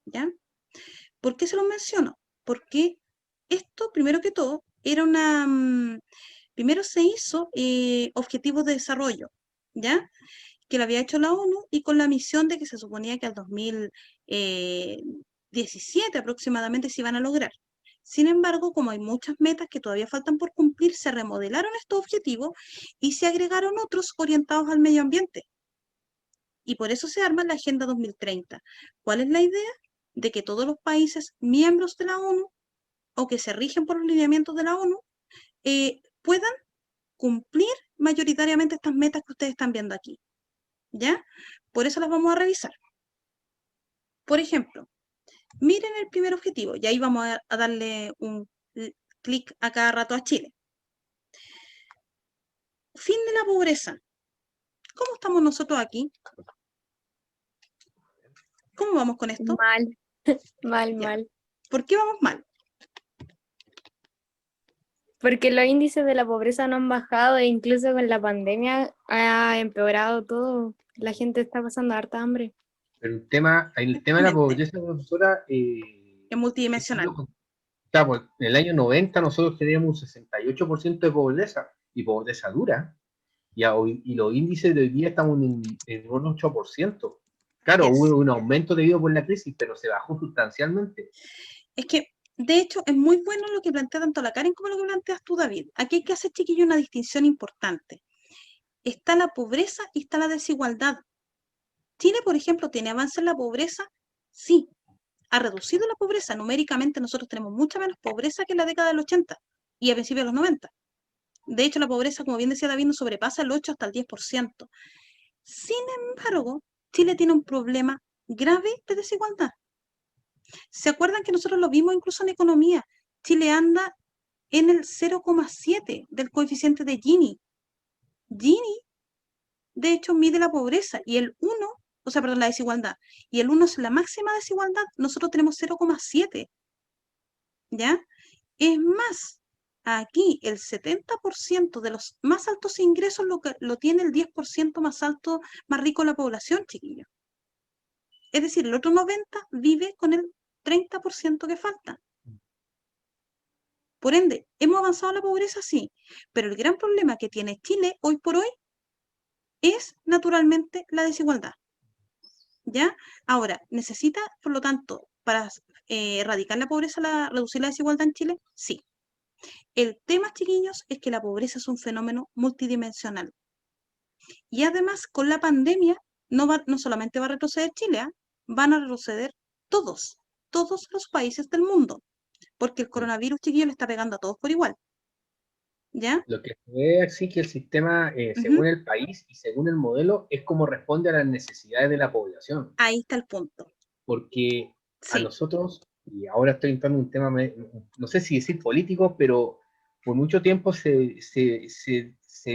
¿Ya? ¿Por qué se los menciono? Porque esto, primero que todo, era primero se hizo objetivos de desarrollo, ¿ya? Que lo había hecho la ONU y con la misión de que se suponía que al 2017 aproximadamente se iban a lograr. Sin embargo, como hay muchas metas que todavía faltan por cumplir, se remodelaron estos objetivos y se agregaron otros orientados al medio ambiente. Y por eso se arma la Agenda 2030. ¿Cuál es la idea? De que todos los países miembros de la ONU o que se rigen por los lineamientos de la ONU puedan cumplir mayoritariamente estas metas que ustedes están viendo aquí. ¿Ya? Por eso las vamos a revisar. Por ejemplo, miren el primer objetivo, y ahí vamos a darle un clic a cada rato a Chile. Fin de la pobreza. ¿Cómo estamos nosotros aquí? ¿Cómo vamos con esto? Mal, mal, Ya. mal. ¿Por qué vamos mal? Porque los índices de la pobreza no han bajado e incluso con la pandemia ha empeorado todo. La gente está pasando harta hambre. Pero el tema de la Exactamente. pobreza, profesora, Es multidimensional. Pues, en el año 90 nosotros teníamos un 68% de pobreza, y pobreza dura, y los índices de hoy día estamos en un 8%. Claro, Yes. hubo un aumento debido por la crisis, pero se bajó sustancialmente. Es que, de hecho, es muy bueno lo que plantea tanto la Karen como lo que planteas tú, David. Aquí hay que hacer, chiquillo, una distinción importante. Está la pobreza y está la desigualdad. Chile, por ejemplo, ¿tiene avance en la pobreza? Sí. ¿Ha reducido la pobreza? Numéricamente nosotros tenemos mucha menos pobreza que en la década del 80 y a principios de los 90. De hecho, la pobreza, como bien decía David, no sobrepasa el 8 hasta el 10%. Sin embargo, Chile tiene un problema grave de desigualdad. ¿Se acuerdan que nosotros lo vimos incluso en economía? Chile anda en el 0,7 del coeficiente de Gini. Gini, de hecho, mide la pobreza y el 1, o sea, perdón, la desigualdad. Y el 1 es la máxima desigualdad. Nosotros tenemos 0,7. ¿Ya? Es más, aquí el 70% de los más altos ingresos lo tiene el 10% más alto, más rico de la población, chiquillos. Es decir, el otro 90% vive con el 30% que falta. Por ende, ¿hemos avanzado en la pobreza? Sí, pero el gran problema que tiene Chile hoy por hoy es naturalmente la desigualdad. ¿Ya? Ahora, ¿necesita, por lo tanto, para erradicar la pobreza, reducir la desigualdad en Chile? Sí. El tema, chiquillos, es que la pobreza es un fenómeno multidimensional. Y además, con la pandemia, no solamente va a retroceder Chile, van a retroceder todos los países del mundo, porque el coronavirus, chiquillos, le está pegando a todos por igual. ¿Ya? Lo que se ve así que el sistema, según el país y según el modelo, es como responde a las necesidades de la población. Ahí está el punto. Porque a Sí. nosotros, y ahora estoy entrando en un tema, no sé si decir político, pero por mucho tiempo se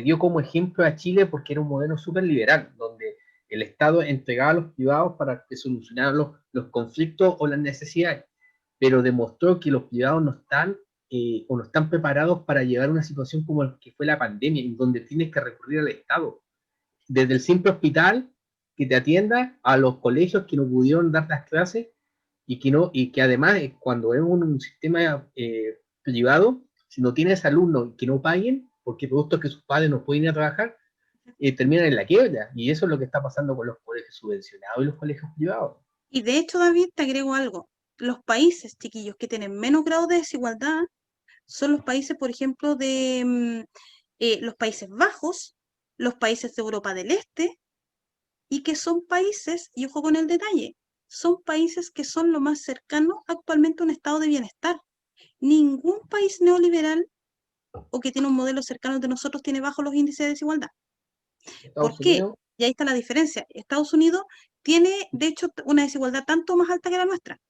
dio como ejemplo a Chile porque era un modelo súper liberal, donde el Estado entregaba a los privados para que solucionaran los conflictos o las necesidades, pero demostró que los privados no están o no están preparados para llevar una situación como la que fue la pandemia, en donde tienes que recurrir al Estado. Desde el simple hospital que te atienda, a los colegios que no pudieron dar las clases, y que además cuando es un sistema privado, si no tienes alumnos que no paguen, porque productos que sus padres no pueden ir a trabajar, terminan en la quiebra. Y eso es lo que está pasando con los colegios subvencionados y los colegios privados. Y de hecho, David, te agrego algo. Los países, chiquillos, que tienen menos grado de desigualdad son los países, por ejemplo, de los Países Bajos, los países de Europa del Este, y que son países, y ojo con el detalle, son países que son lo más cercano actualmente a un estado de bienestar. Ningún país neoliberal o que tiene un modelo cercano de nosotros tiene bajos los índices de desigualdad. ¿Por Estados qué? Unidos, Y ahí está la diferencia. Estados Unidos tiene, de hecho, una desigualdad tanto más alta que la nuestra.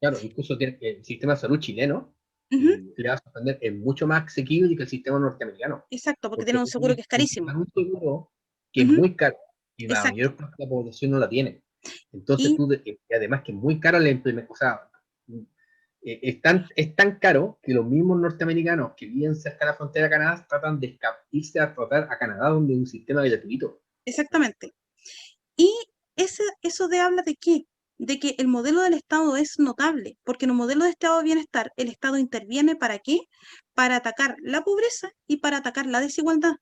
claro, incluso tiene el sistema de salud chileno, Ujú, y le va a sorprender, es mucho más asequible que el sistema norteamericano. exacto, porque Porque tiene un tú seguro tienes que es carísimo. un seguro que es Ujú, muy caro, y la exacto, mayor parte de la población no la tiene. Entonces y y además que es muy caro la implementación, o sea, es tan caro que los mismos norteamericanos que viven cerca de la frontera de Canadá tratan de irse a tratar a Canadá, donde hay un sistema gratuito. exactamente. Y eso habla de qué? De que el modelo del Estado es notable, porque en un modelo de Estado de bienestar, el Estado interviene ¿para qué? Para atacar la pobreza y para atacar la desigualdad.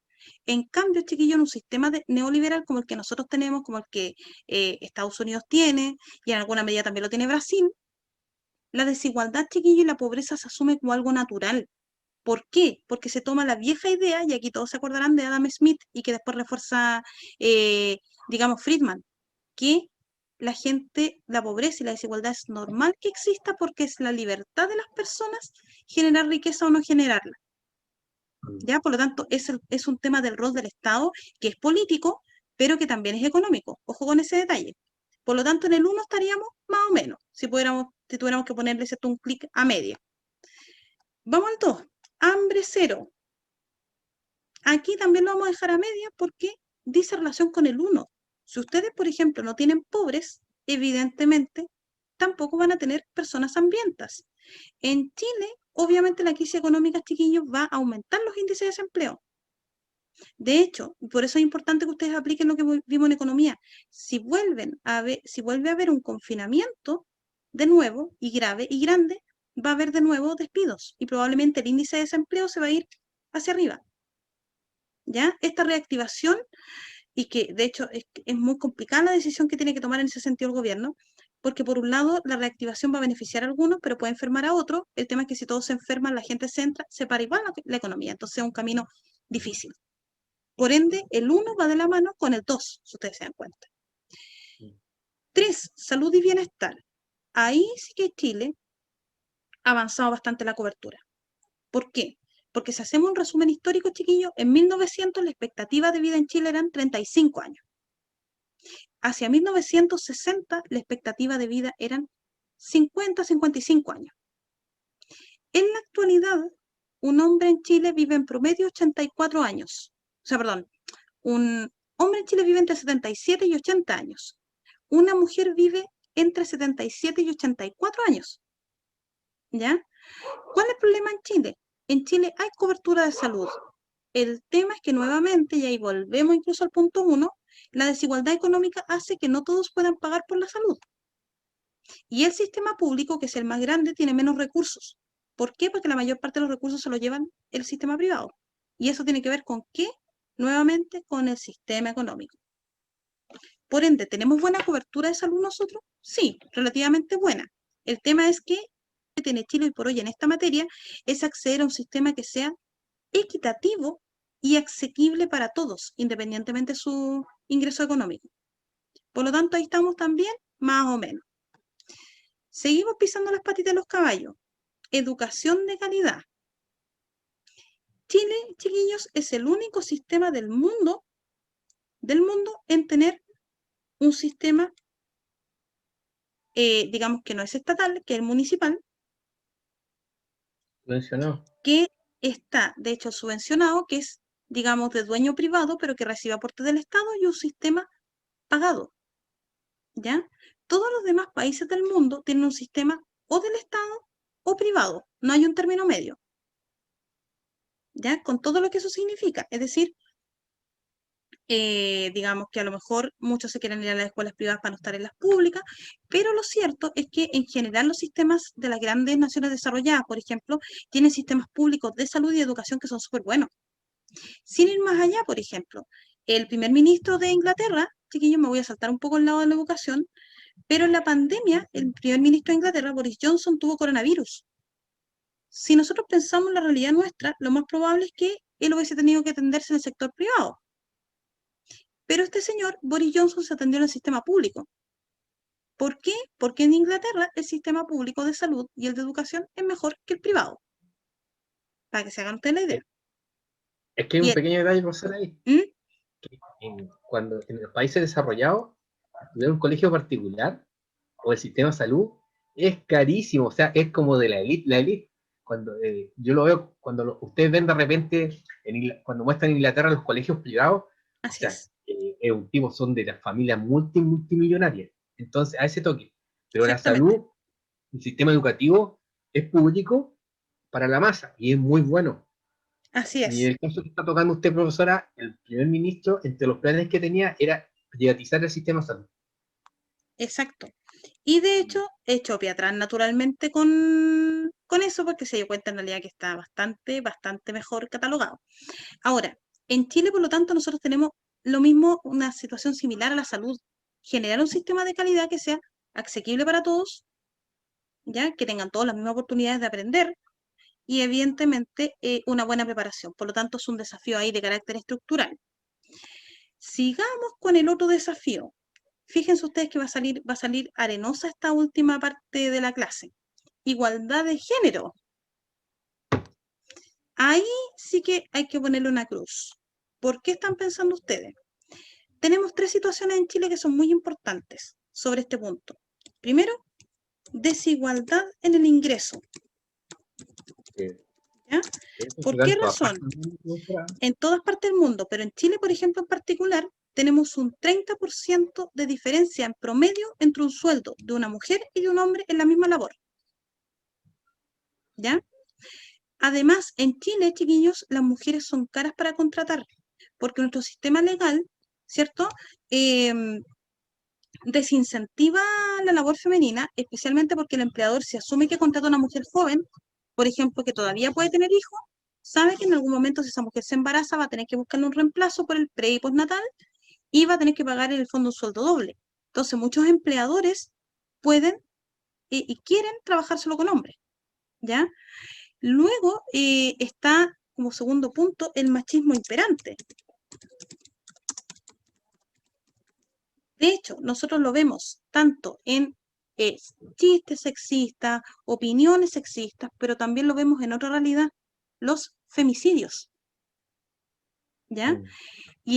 En cambio, chiquillo, en un sistema neoliberal como el que nosotros tenemos, como el que Estados Unidos tiene, y en alguna medida también lo tiene Brasil, la desigualdad, chiquillo, y la pobreza se asume como algo natural. ¿Por qué? Porque se toma la vieja idea, y aquí todos se acordarán de Adam Smith, y que después refuerza, digamos, Friedman, que la gente, la pobreza y la desigualdad es normal que exista porque es la libertad de las personas generar riqueza o no generarla. ¿Ya? Por lo tanto, es un tema del rol del Estado que es político, pero que también es económico. Ojo con ese detalle. Por lo tanto, en el 1 estaríamos más o menos, si tuviéramos que ponerle ¿cierto? Un clic a media. Vamos al 2. Hambre cero. Aquí también lo vamos a dejar a media porque dice relación con el 1. Si ustedes, por ejemplo, no tienen pobres, evidentemente tampoco van a tener personas hambrientas. En Chile, obviamente la crisis económica, chiquillos, va a aumentar los índices de desempleo. De hecho, por eso es importante que ustedes apliquen lo que vimos en economía. Si vuelve a haber un confinamiento de nuevo y grave y grande, va a haber de nuevo despidos y probablemente el índice de desempleo se va a ir hacia arriba. ¿Ya? Esta reactivación, y que de hecho es muy complicada la decisión que tiene que tomar en ese sentido el gobierno, porque por un lado la reactivación va a beneficiar a algunos, pero puede enfermar a otros. El tema es que si todos se enferman, la gente se entra, se para igual la economía, entonces es un camino difícil. Por ende, el 1 va de la mano con el 2, si ustedes se dan cuenta. 3, salud y bienestar. Ahí sí que Chile ha avanzado bastante la cobertura. ¿Por qué? Porque si hacemos un resumen histórico, chiquillos, en 1900 la expectativa de vida en Chile eran 35 años. Hacia 1960 la expectativa de vida eran 50, 55 años. En la actualidad, un hombre en Chile vive en promedio 84 años. O sea, perdón, un hombre en Chile vive entre 77 y 80 años. Una mujer vive entre 77 y 84 años. ¿Ya? ¿Cuál es el problema en Chile? En Chile hay cobertura de salud. El tema es que nuevamente, y ahí volvemos incluso al punto 1, la desigualdad económica hace que no todos puedan pagar por la salud. Y el sistema público, que es el más grande, tiene menos recursos. ¿Por qué? Porque la mayor parte de los recursos se los llevan el sistema privado. Y eso tiene que ver con ¿qué? Nuevamente con el sistema económico. Por ende, ¿tenemos buena cobertura de salud nosotros? Sí, relativamente buena. El tema es que tiene Chile hoy por hoy en esta materia es acceder a un sistema que sea equitativo y asequible para todos, independientemente de su ingreso económico. Por lo tanto, ahí estamos también, más o menos. Seguimos pisando las patitas de los caballos. Educación de calidad. Chile, chiquillos, es el único sistema del mundo en tener un sistema, digamos que no es estatal, que es municipal, Mencionado. que está, de hecho, subvencionado, que es, digamos, de dueño privado, pero que recibe aporte del Estado y un sistema pagado. ¿Ya? Todos los demás países del mundo tienen un sistema o del Estado o privado. No hay un término medio. ¿Ya? Con todo lo que eso significa. Es decir, digamos que a lo mejor muchos se quieren ir a las escuelas privadas para no estar en las públicas, pero lo cierto es que en general los sistemas de las grandes naciones desarrolladas, por ejemplo, tienen sistemas públicos de salud y educación que son súper buenos. Sin ir más allá, por ejemplo, el primer ministro de Inglaterra, chiquillos, me voy a saltar un poco al lado de la educación, pero en la pandemia, el primer ministro de Inglaterra, Boris Johnson, tuvo coronavirus. Si nosotros pensamos en la realidad nuestra, lo más probable es que él hubiese tenido que atenderse en el sector privado. Pero este señor, Boris Johnson, se atendió en el sistema público. ¿Por qué? Porque en Inglaterra el sistema público de salud y el de educación es mejor que el privado. Para que se hagan ustedes la idea. Es que hay un pequeño detalle, profesor, ahí. Cuando en los países desarrollados, tener un colegio particular o el sistema de salud es carísimo, o sea, es como de la élite. Cuando yo lo veo, cuando ustedes ven de repente, cuando muestran en Inglaterra los colegios privados, Así o sea, un tipo son de las familias multimillonarias, entonces a ese toque. Pero la salud, el sistema educativo es público para la masa y es muy bueno. Así es. Y el caso que está tocando usted, profesora, el primer ministro, entre los planes que tenía era privatizar el sistema de salud. Exacto. Y de hecho, echó pie atrás naturalmente con eso porque se dio cuenta en realidad que está bastante mejor catalogado. Ahora, en Chile, por lo tanto, nosotros tenemos lo mismo, una situación similar a la salud. Generar un sistema de calidad que sea asequible para todos, ya que tengan todas las mismas oportunidades de aprender y evidentemente una buena preparación. Por lo tanto, es un desafío ahí de carácter estructural. Sigamos con el otro desafío, Fíjense ustedes que va a salir arenosa esta última parte de la clase. Igualdad de género. Ahí sí que hay que ponerle una cruz. ¿Por qué están pensando ustedes? Tenemos 3 situaciones en Chile que son muy importantes sobre este punto. Primero, desigualdad en el ingreso. ¿Ya? ¿Por qué razón? En todas partes del mundo, pero en Chile, por ejemplo, en particular, tenemos un 30% de diferencia en promedio entre un sueldo de una mujer y de un hombre en la misma labor. ¿Ya? Además, en Chile, chiquillos, las mujeres son caras para contratar, porque nuestro sistema legal, ¿cierto? Desincentiva la labor femenina, especialmente porque el empleador, si asume que contrata a una mujer joven, por ejemplo, que todavía puede tener hijos, sabe que en algún momento, si esa mujer se embaraza, va a tener que buscarle un reemplazo por el pre y postnatal y va a tener que pagar en el fondo un sueldo doble. Entonces, muchos empleadores pueden y quieren trabajar solo con hombres, ¿ya? Luego está, como segundo punto, el machismo imperante. De hecho, nosotros lo vemos tanto en chistes sexistas, opiniones sexistas, pero también lo vemos en otra realidad, los femicidios, ¿ya? Y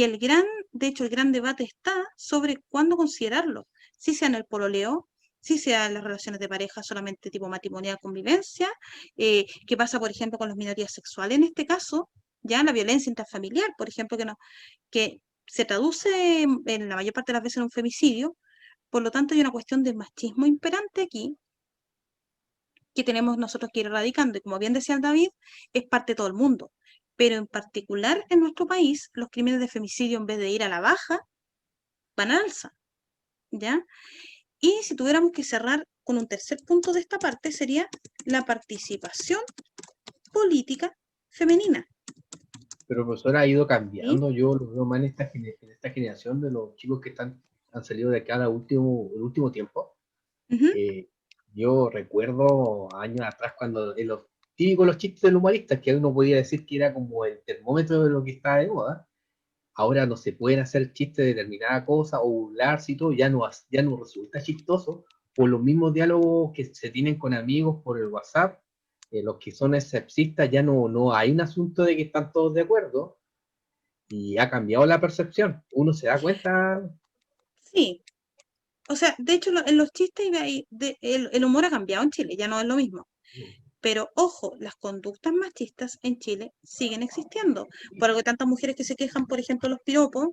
de hecho, el gran debate está sobre cuándo considerarlo, si sea en el pololeo, si sea en las relaciones de pareja solamente tipo matrimonial, convivencia, qué pasa, por ejemplo, con las minorías sexuales en este caso, ya la violencia intrafamiliar, por ejemplo, que se traduce en la mayor parte de las veces en un femicidio. Por lo tanto, hay una cuestión de machismo imperante aquí que tenemos nosotros que ir erradicando. Y como bien decía el David, es parte de todo el mundo. Pero en particular en nuestro país, los crímenes de femicidio, en vez de ir a la baja, van al alza, ¿ya? Y si tuviéramos que cerrar con un tercer punto de esta parte, sería la participación política femenina. Pero profesora, ha ido ¿Sí? cambiando, yo lo veo más en esta generación de los chicos que han salido de acá el último tiempo. Yo recuerdo años atrás cuando en los típicos los chistes del humorista, que uno podía decir que era como el termómetro de lo que estaba de moda, ahora no se pueden hacer chistes de determinada cosa o burlarse y todo, ya no resulta chistoso, o los mismos diálogos que se tienen con amigos por el WhatsApp, los que son escepticistas, ya no hay un asunto de que están todos de acuerdo, y ha cambiado la percepción. Uno se da cuenta. Sí, o sea, de hecho, en los chistes el humor ha cambiado en Chile, ya no es lo mismo. Pero ojo, las conductas machistas en Chile siguen existiendo. Por algo hay tantas mujeres que se quejan, por ejemplo, los piropos.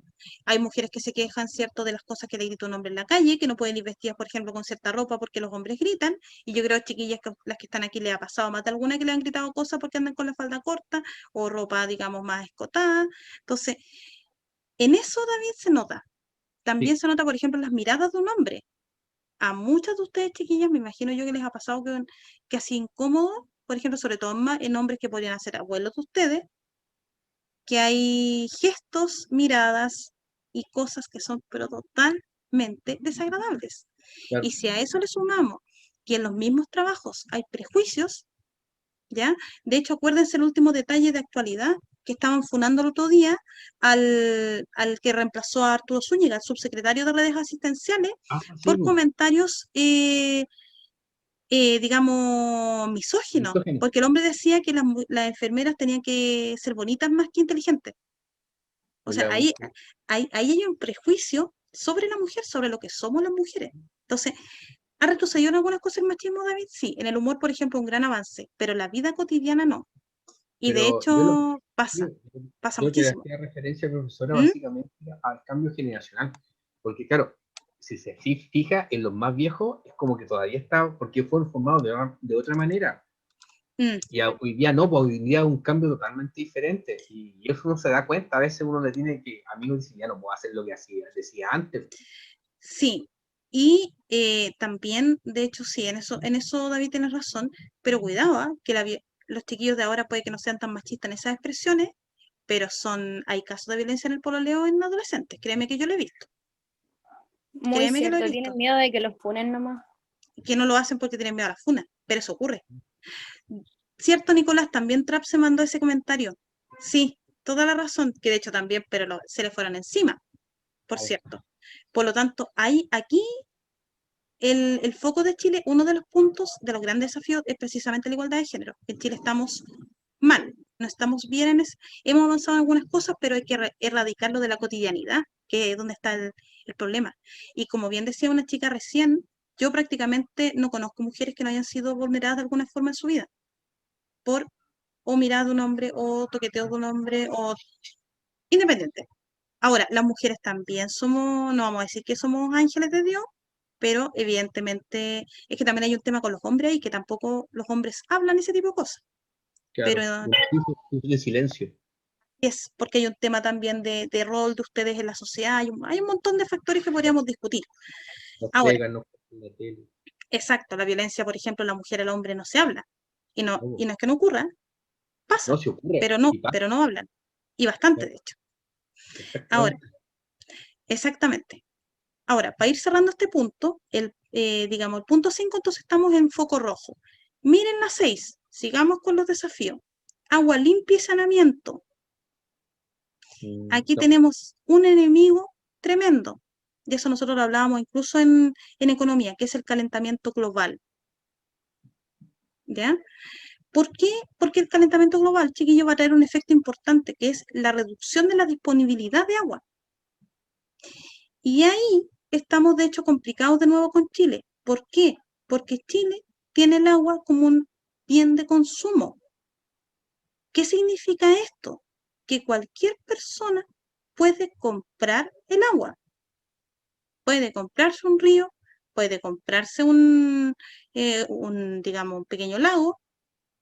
Hay mujeres que se quejan, ¿cierto?, de las cosas que le grita un hombre en la calle, que no pueden ir vestidas, por ejemplo, con cierta ropa porque los hombres gritan. Y yo creo, chiquillas, que las que están aquí le ha pasado más de alguna que le han gritado cosas porque andan con la falda corta o ropa, digamos, más escotada. Entonces, en eso, David, se nota. También Sí, se nota, por ejemplo, en las miradas de un hombre. A muchas de ustedes, chiquillas, me imagino yo que les ha pasado que así incómodo, por ejemplo, sobre todo en hombres que podrían ser abuelos de ustedes, que hay gestos, miradas y cosas que son pero totalmente desagradables. claro. Y si a eso le sumamos que en los mismos trabajos hay prejuicios, ¿ya? De hecho, acuérdense el último detalle de actualidad, que estaban funando el otro día al que reemplazó a Arturo Zúñiga, el subsecretario de redes asistenciales, Sí, por comentarios digamos, misógino, misógino. porque el hombre decía que las enfermeras tenían que ser bonitas más que inteligentes. O sea, ahí hay un prejuicio sobre la mujer, sobre lo que somos las mujeres. Entonces, ¿ha retrocedido en algunas cosas el machismo, David? Sí, en el humor, por ejemplo, un gran avance, pero en la vida cotidiana no. Y de Pero hecho, yo, pasa yo que le muchísimo. hacía referencia, profesora, ¿Mm? básicamente al cambio generacional. Porque, claro, si se fija en los más viejos, es como que todavía está, porque fueron formados de otra manera. Mm. Y hoy día no, pues hoy día es un cambio totalmente diferente. Y eso uno se da cuenta, a veces uno le tiene que, amigos dicen, ya no puedo hacer lo que decía antes. Sí, y también, de hecho, sí, en eso David tiene razón, pero cuidado, que los chiquillos de ahora puede que no sean tan machistas en esas expresiones, pero hay casos de violencia en el pololeo en adolescentes, créeme que yo lo he visto, Muy créeme que lo he cierto, visto, tienen miedo de que los funen nomás. que no lo hacen porque tienen miedo a la funa, pero eso ocurre. Cierto, Nicolás, también Trap se mandó ese comentario, sí, toda la razón, que de hecho también, pero se le fueron encima, por cierto. Por lo tanto, aquí el foco de Chile, uno de los puntos, de los grandes desafíos, es precisamente la igualdad de género. En Chile estamos mal, no estamos bien hemos avanzado en algunas cosas, pero hay que erradicarlo de la cotidianidad, que es donde está el problema. Y como bien decía una chica recién, yo prácticamente no conozco mujeres que no hayan sido vulneradas de alguna forma en su vida, por o mirada de un hombre, o toqueteo de un hombre, o independiente. Ahora, las mujeres también somos, no vamos a decir que somos ángeles de Dios, pero evidentemente es que también hay un tema con los hombres y que tampoco los hombres hablan ese tipo de cosas. Pero Claro, de silencio. es porque hay un tema también de rol de ustedes en la sociedad, hay un montón de factores que podríamos discutir. Nos Ahora, pegan, nos ponen la tele. exacto, la violencia, por ejemplo, la mujer al hombre no se habla. Y no, No, y no es que no ocurra, pasa, no se ocurre. pero no, Y pasa, pero no hablan. Y bastante, de hecho. Ahora, exactamente. exactamente. Ahora, para ir cerrando este punto, digamos, el punto 5, entonces estamos en foco rojo. Miren la 6, sigamos con los desafíos. Agua limpia y saneamiento. Aquí No, tenemos un enemigo tremendo. Y eso nosotros lo hablábamos incluso en economía, que es el calentamiento global. ¿Ya? ¿Por qué? Porque el calentamiento global, chiquillo, va a traer un efecto importante, que es la reducción de la disponibilidad de agua. Y ahí estamos, de hecho, complicados de nuevo con Chile. ¿Por qué? Porque Chile tiene el agua como un bien de consumo. ¿Qué significa esto? Que cualquier persona puede comprar el agua. Puede comprarse un río, puede comprarse digamos, un pequeño lago,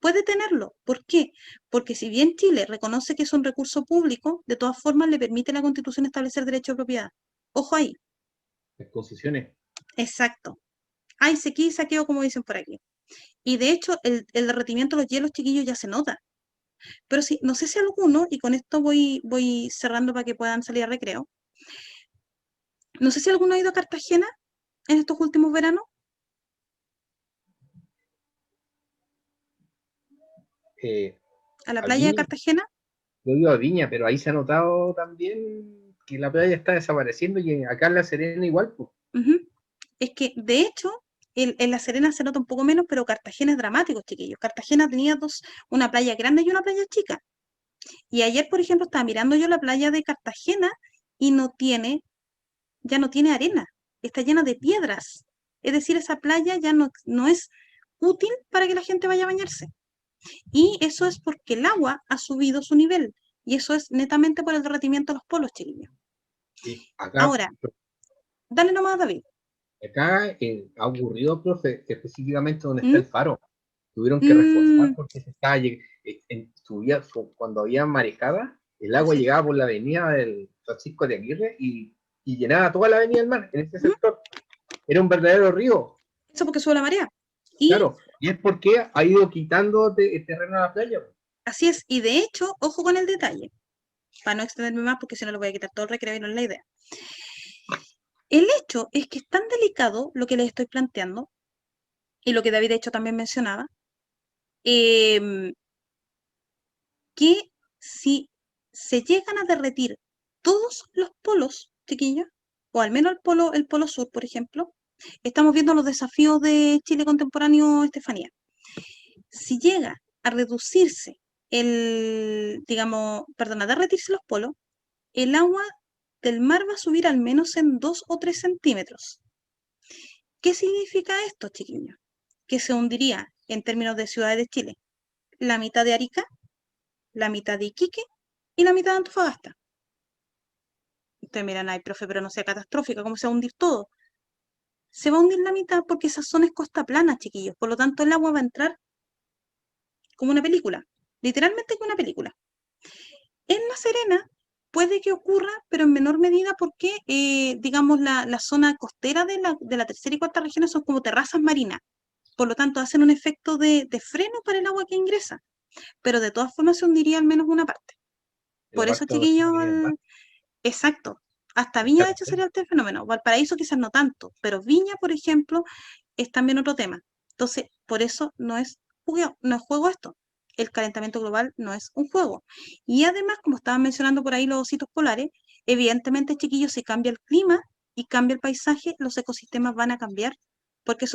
puede tenerlo. ¿Por qué? Porque si bien Chile reconoce que es un recurso público, de todas formas le permite la Constitución establecer derecho de propiedad. Ojo ahí. las concesiones. Exacto. Hay sequía y saqueo, como dicen por aquí. Y de hecho, el derretimiento de los hielos, chiquillos, ya se nota. Pero sí, no sé si alguno, y con esto voy cerrando para que puedan salir a recreo. No sé si alguno ha ido a Cartagena en estos últimos veranos, Eh, a la a playa de Viña, Cartagena. yo vivo a Viña, pero ahí se ha notado también que la playa está desapareciendo y acá en La Serena igual, pues. Ujú. Es que, de hecho, en La Serena se nota un poco menos, pero Cartagena es dramático, chiquillos. Cartagena tenía una playa grande y una playa chica. Y ayer, por ejemplo, estaba mirando yo la playa de Cartagena y ya no tiene arena, está llena de piedras. Es decir, esa playa ya no es útil para que la gente vaya a bañarse. Y eso es porque el agua ha subido su nivel. Y eso es netamente por el derretimiento de los polos, chiquillos. Sí, acá, Ahora, dale nomás, David. ha ocurrido, profe, específicamente donde está ¿Mm? el faro. Tuvieron que reforzar Mm, porque se estaba cuando había marejada, el agua así es. llegaba por la avenida del Francisco de Aguirre y llenaba toda la avenida del mar en ese ¿Mm? sector. Era un verdadero río, Eso porque sube la marea. Y claro. Y es porque ha ido quitando terreno a la playa. así es. Y de hecho, ojo con el detalle, para no extenderme más, porque si no le voy a quitar todo el recreo y no es la idea. El hecho es que es tan delicado lo que les estoy planteando, y lo que David de hecho también mencionaba, em, que si se llegan a derretir todos los polos, chiquillos, o al menos el polo sur, por ejemplo, estamos viendo los desafíos de Chile contemporáneo, Estefanía. Si llega a reducirse a derretirse los polos, el agua del mar va a subir al menos en 2 o 3 centímetros. ¿Qué significa esto, chiquillos? Que se hundiría, en términos de ciudades de Chile, la mitad de Arica, la mitad de Iquique y la mitad de Antofagasta. Ustedes miran, ay, profe, pero no sea catastrófica, ¿cómo se va a hundir todo? Se va a hundir la mitad porque esa zona es costa plana, chiquillos. Por lo tanto, el agua va a entrar como una película. Literalmente como una película. En La Serena puede que ocurra, pero en menor medida porque, digamos, la zona costera de la tercera y cuarta regiones son como terrazas marinas. Por lo tanto, hacen un efecto de freno para el agua que ingresa. Pero de todas formas se hundiría al menos una parte. En la Por eso, parte donde está chiquillos, la avenida del mar. exacto. Hasta El Viña, de hecho, Chaco. sería el fenómeno. Valparaíso quizás no tanto, pero Viña, por ejemplo, es también otro tema. Entonces, por eso no es juego esto. El calentamiento global no es un juego. Y además, como estaban mencionando por ahí los ositos polares, evidentemente, chiquillos, si cambia el clima y cambia el paisaje, los ecosistemas van a cambiar, porque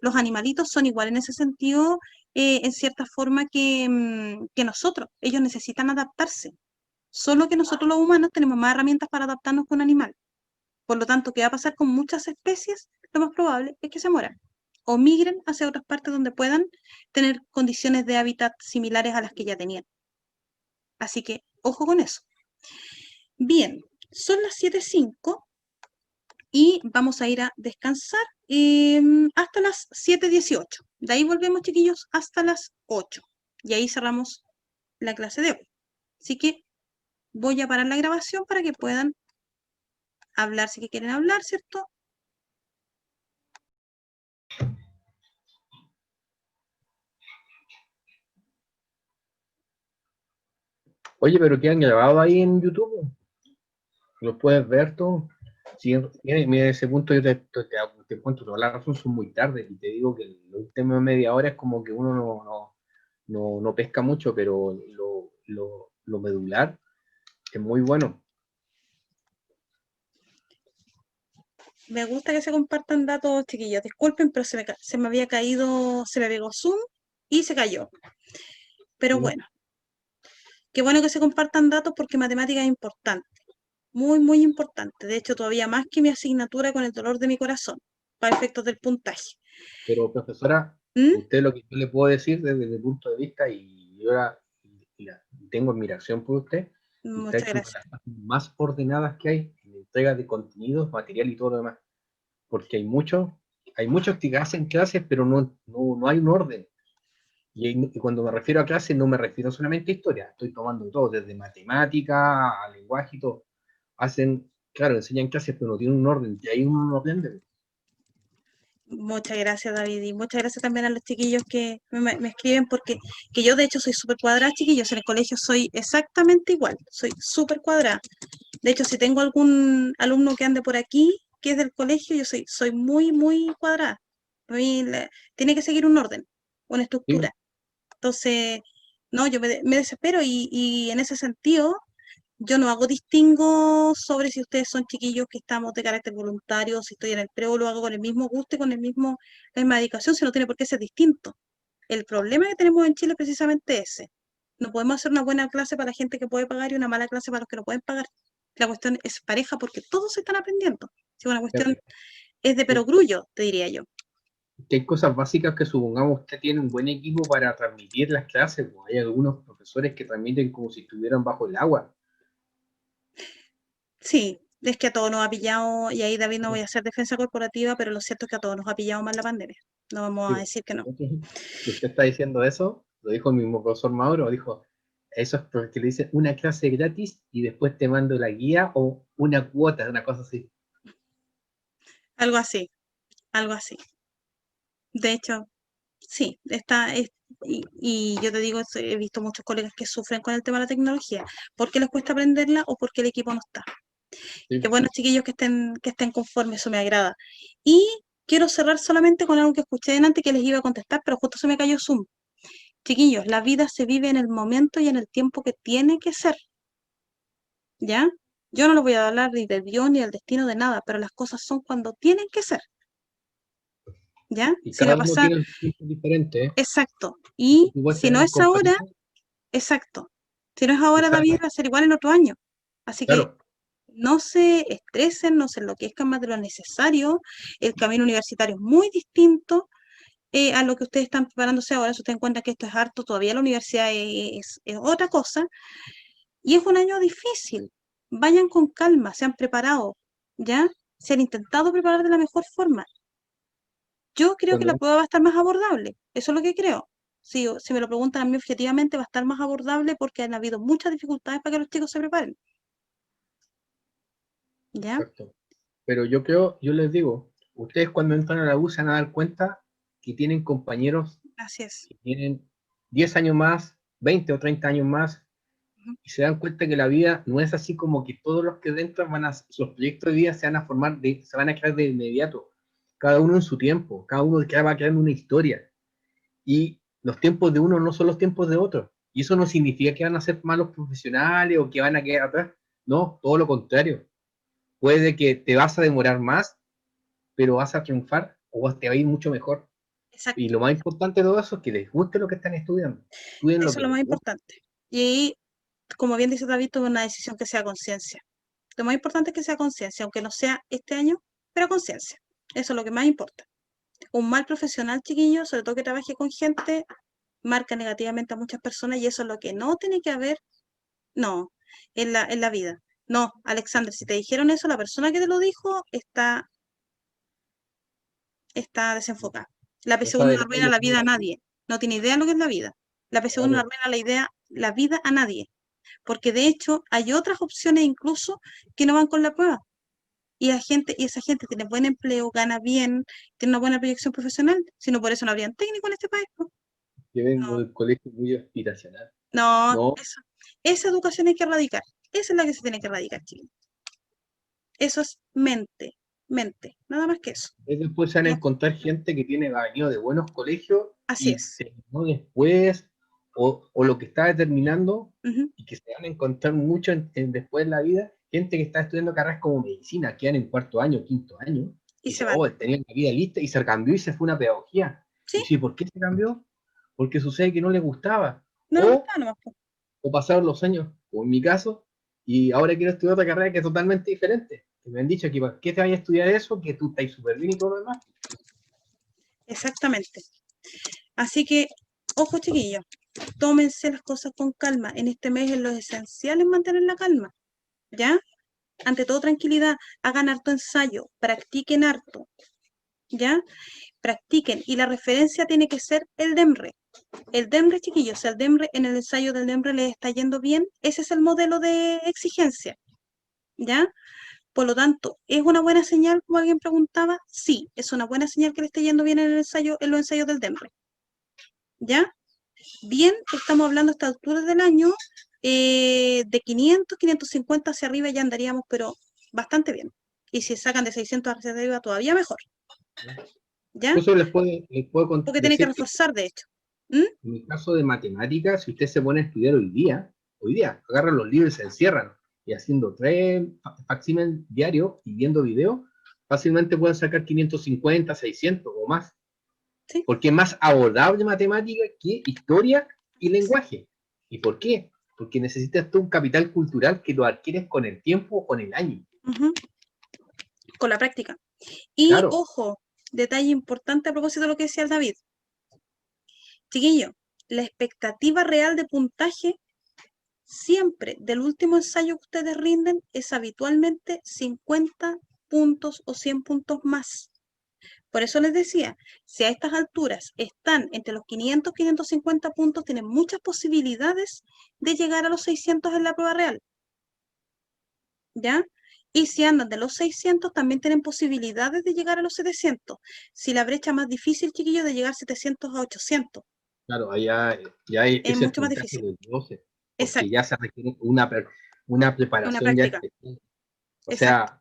los animalitos son igual en ese sentido, en cierta forma que nosotros. Ellos necesitan adaptarse. Solo que nosotros los humanos tenemos más herramientas para adaptarnos que un animal. Por lo tanto, ¿qué va a pasar con muchas especies? Lo más probable es que se mueran o migren hacia otras partes donde puedan tener condiciones de hábitat similares a las que ya tenían. Así que, ojo con eso. Bien, son las 7:05 y vamos a ir a descansar hasta las 7:18. De ahí volvemos, chiquillos, hasta las 8. Y ahí cerramos la clase de hoy. Así que voy a parar la grabación para que puedan hablar si que quieren hablar, ¿cierto? Oye, pero quedan grabados ahí en YouTube. Lo puedes ver tú. Sí, mira, ese punto yo te encuentro toda la razón, son muy tarde. Y te digo que el último media hora es como que uno no pesca mucho, pero lo medular es muy bueno. Me gusta que se compartan datos, chiquillos. Disculpen, pero se me había caído, se me pegó Zoom y se cayó. Pero Sí. bueno, qué bueno que se compartan datos porque matemática es importante. Muy, muy importante. De hecho, todavía más que mi asignatura con el dolor de mi corazón, para efectos del puntaje. Pero profesora, ¿Mm? usted lo que yo le puedo decir desde mi punto de vista, y yo tengo admiración por usted ha Muchas hecho una de gracias. las cosas más ordenadas que hay en entrega de contenidos, material y todo lo demás. Porque hay muchos que hacen clases, pero no hay un orden. Y cuando me refiero a clases, no me refiero solamente a historia, estoy tomando todo, desde matemática a lenguaje y todo. Claro, enseñan clases, pero no tienen un orden, y ahí uno no aprende. Muchas gracias, David, y muchas gracias también a los chiquillos que me escriben, porque que yo de hecho soy súper cuadrada, chiquillos, en el colegio soy exactamente igual, soy súper cuadrada. De hecho, si tengo algún alumno que ande por aquí, que es del colegio, yo soy muy, muy cuadrada. A mí tiene que seguir un orden, una ¿Sí? estructura. Entonces, no, yo me desespero y en ese sentido, yo no hago distingo sobre si ustedes son chiquillos que estamos de carácter voluntario, si estoy en el preo, lo hago con el mismo gusto y con la misma dedicación, si no tiene por qué ser distinto. El problema que tenemos en Chile es precisamente ese. No podemos hacer una buena clase para la gente que puede pagar y una mala clase para los que no pueden pagar. La cuestión es pareja porque todos están aprendiendo. Si una cuestión es de perogrullo, te diría yo. Que hay cosas básicas que supongamos usted tiene un buen equipo para transmitir las clases, pues hay algunos profesores que transmiten como si estuvieran bajo el agua. Sí, es que a todos nos ha pillado, y ahí David no voy a hacer defensa corporativa, pero lo cierto es que a todos nos ha pillado más la pandemia. No vamos a decir que no. Si usted está diciendo eso, lo dijo el mismo profesor Mauro, dijo, eso es porque le dicen una clase gratis y después te mando la guía o una cuota, una cosa así. Algo así, algo así. De hecho, sí, y yo te digo, he visto muchos colegas que sufren con el tema de la tecnología, porque les cuesta aprenderla o porque el equipo no está. Qué Sí. bueno, chiquillos, que estén conformes, eso me agrada. Y quiero cerrar solamente con algo que escuché antes que les iba a contestar, pero justo se me cayó Zoom. Chiquillos, la vida se vive en el momento y en el tiempo que tiene que ser, ¿ya? Yo no les voy a hablar ni de Dios ni del destino de nada, pero las cosas son cuando tienen que ser, ¿ya? Y Si va cada a uno pasar, tiene un tiempo diferente, ¿eh? exacto. Y Tú puedes si no tener un es ahora, compañero exacto. Si no es que ahora, sabe, David, va a ser igual en otro año. Así que claro, no se estresen, no se enloquezcan más de lo necesario. El camino universitario es muy distinto a lo que ustedes están preparándose ahora. Si ustedes encuentran que esto es harto, todavía la universidad es otra cosa. Y es un año difícil. Vayan con calma, se han preparado, ¿ya? Se han intentado preparar de la mejor forma. Yo creo que la cuando prueba va a estar más abordable. Eso es lo que creo. Si me lo preguntan a mí objetivamente, va a estar más abordable porque han habido muchas dificultades para que los chicos se preparen. ¿Ya? exacto. Pero yo les digo, ustedes cuando entran a la U se van a dar cuenta que tienen compañeros Gracias. que tienen 10 años más, 20 o 30 años más, Ujú. y se dan cuenta que la vida no es así como que todos los que entran los proyectos de vida se van a formar, se van a crear de inmediato, cada uno en su tiempo, cada uno va creando una historia, y los tiempos de uno no son los tiempos de otro, y eso no significa que van a ser malos profesionales o que van a quedar atrás, no, todo lo contrario. puede que te vas a demorar más, pero vas a triunfar o te va a ir mucho mejor. Exacto. Y lo más importante de todo eso es que les guste lo que están estudiando. Estudien lo Eso que es lo más les gusta. importante. Y ahí, como bien dice David, toma una decisión que sea conciencia. Lo más importante es que sea conciencia, aunque no sea este año, pero conciencia. Eso es lo que más importa. Un mal profesional, chiquillo, sobre todo que trabaje con gente, marca negativamente a muchas personas y eso es lo que no tiene que haber, no, en la vida. No, Alexander, si te dijeron eso, la persona que te lo dijo está desenfocada. La No PSU no sabe le nada de arruina lo la que es vida a la vida. nadie. No tiene idea de lo que es la vida. La PSU no le Claro. arruina la vida a nadie. Porque de hecho hay otras opciones incluso que no van con la prueba. Y esa gente tiene buen empleo, gana bien, tiene una buena proyección profesional. Si no, por eso no habrían técnico en este país, ¿no? Yo vengo No, del colegio muy aspiracional. no, No, esa educación hay que erradicar. Esa es la que se tiene que erradicar, chicos. Eso es mente, nada más que eso. después se van a No, encontrar gente que tiene venido de buenos colegios así y es. terminó después, o lo que está determinando, Ujú. y que se van a encontrar mucho después en la vida, gente que está estudiando carreras como medicina, quedan en cuarto año, quinto año, Y y se dice, van. oh, tenía la vida lista, y se cambió y se fue a una pedagogía. ¿Sí? Y sí, ¿por qué se cambió? Porque sucede que no le gustaba. No le gusta nomás, po. O pasaron los años, como en mi caso, y ahora quiero estudiar otra carrera que es totalmente diferente. Que me han dicho que ¿para qué te vayas a estudiar eso? Que tú estás súper bien y todo lo demás. Exactamente. Así que, ojo, chiquillos, tómense las cosas con calma. En este mes es lo esencial es mantener la calma, ¿ya? Ante todo, tranquilidad, hagan harto ensayo, practiquen harto, ¿ya? Practiquen. Y la referencia tiene que ser el DEMRE. El DEMRE, chiquillos, si el DEMRE, en el ensayo del DEMRE les está yendo bien, ese es el modelo de exigencia, ¿ya? Por lo tanto, ¿es una buena señal, como alguien preguntaba? Sí, es una buena señal que le esté yendo bien en el ensayo, en los ensayos del DEMRE, ¿ya? Bien, estamos hablando a estas alturas del año, de 500, 550 hacia arriba ya andaríamos, pero bastante bien. Y si sacan de 600 hacia arriba, todavía mejor, ¿ya? Incluso les puedo Porque tiene que decir que reforzar, de hecho. ¿Mm? en mi caso de matemáticas, si usted se pone a estudiar hoy día, agarran los libros y se encierran, y haciendo 3 facsímiles diarios y viendo videos, fácilmente pueden sacar 550, 600 o más. Sí, Porque es más abordable matemática que historia y lenguaje. ¿Y por qué? Porque necesitas tú un capital cultural que lo adquieres con el tiempo o con el año. ujú, con la práctica. Y Claro, ojo, detalle importante a propósito de lo que decía el David. Chiquillo, la expectativa real de puntaje siempre del último ensayo que ustedes rinden es habitualmente 50 puntos o 100 puntos más. Por eso les decía, si a estas alturas están entre los 500 y 550 puntos, tienen muchas posibilidades de llegar a los 600 en la prueba real, ¿ya? Y si andan de los 600, también tienen posibilidades de llegar a los 700. Si la brecha más difícil, chiquillo, de llegar 700 a 800, claro, allá ya es es el mucho más puntaje difícil. de 12, porque ya Exacto, se requiere una es una preparación ya práctica. especial. O Exacto, sea,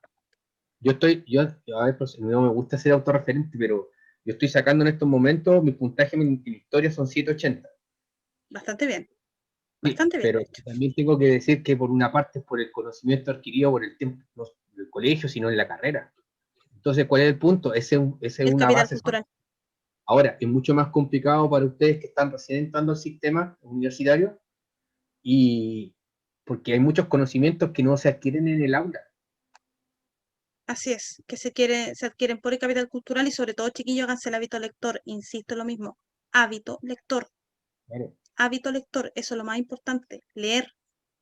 a ver, pues, no me gusta ser autorreferente, pero yo estoy sacando en estos momentos, mi puntaje en historia son 780. bastante Sí, bien, de pero hecho. también tengo que decir que por una parte es por el conocimiento adquirido por el tiempo, no del colegio, sino en la carrera. Entonces, ¿cuál es el punto? Ese es El una capital base sólida. cultural. Ahora, es mucho más complicado para ustedes que están recién entrando al sistema universitario y porque hay muchos conocimientos que no se adquieren en el aula. Así es, que se adquieren por el capital cultural y sobre todo, chiquillos, háganse el hábito lector. Insisto en lo mismo. Hábito lector. Claro, Hábito lector, eso es lo más importante. Leer.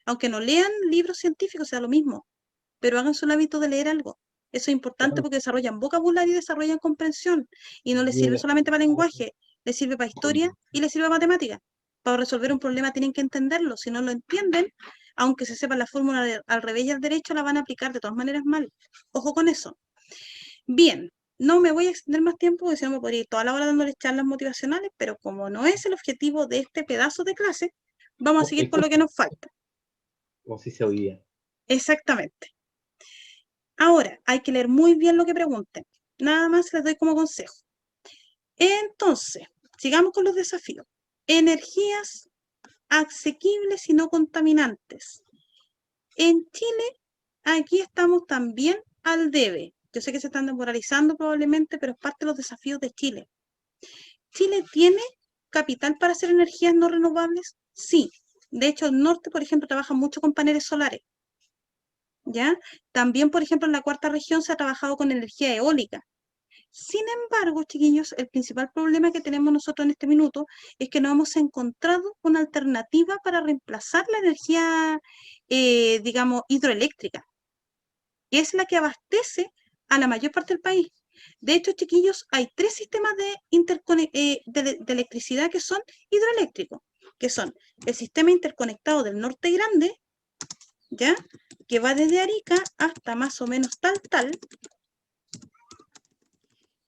Aunque no lean libros científicos, sea lo mismo. Pero háganse un hábito de leer algo. Eso es importante claro. porque desarrollan vocabulario y desarrollan comprensión. Y no les sirve solamente para lenguaje, les sirve para historia y les sirve para matemática. Para resolver un problema tienen que entenderlo. Si no lo entienden, aunque se sepa la fórmula al revés y al derecho, la van a aplicar de todas maneras mal. Ojo con eso. Bien, no me voy a extender más tiempo porque si no me podría ir toda la hora dándoles charlas motivacionales, pero como no es el objetivo de este pedazo de clase, vamos a seguir con lo que nos falta. Como si se oía. Exactamente. Ahora, hay que leer muy bien lo que pregunten. Nada más les doy como consejo. Entonces, sigamos con los desafíos. Energías asequibles y no contaminantes. En Chile aquí estamos también al debe. Yo sé que se están desmoralizando probablemente, pero es parte de los desafíos de Chile. ¿Chile tiene capital para hacer energías no renovables? Sí. De hecho, el norte, por ejemplo, trabaja mucho con paneles solares. ¿Ya? También, por ejemplo, en la cuarta región se ha trabajado con energía eólica. Sin embargo, chiquillos, el principal problema que tenemos nosotros en este minuto es que no hemos encontrado una alternativa para reemplazar la energía, digamos, hidroeléctrica, que es la que abastece a la mayor parte del país. De hecho, chiquillos, hay 3 sistemas de electricidad que son hidroeléctricos, que son el sistema interconectado del Norte Grande, ¿ya? Que va desde Arica hasta más o menos tal.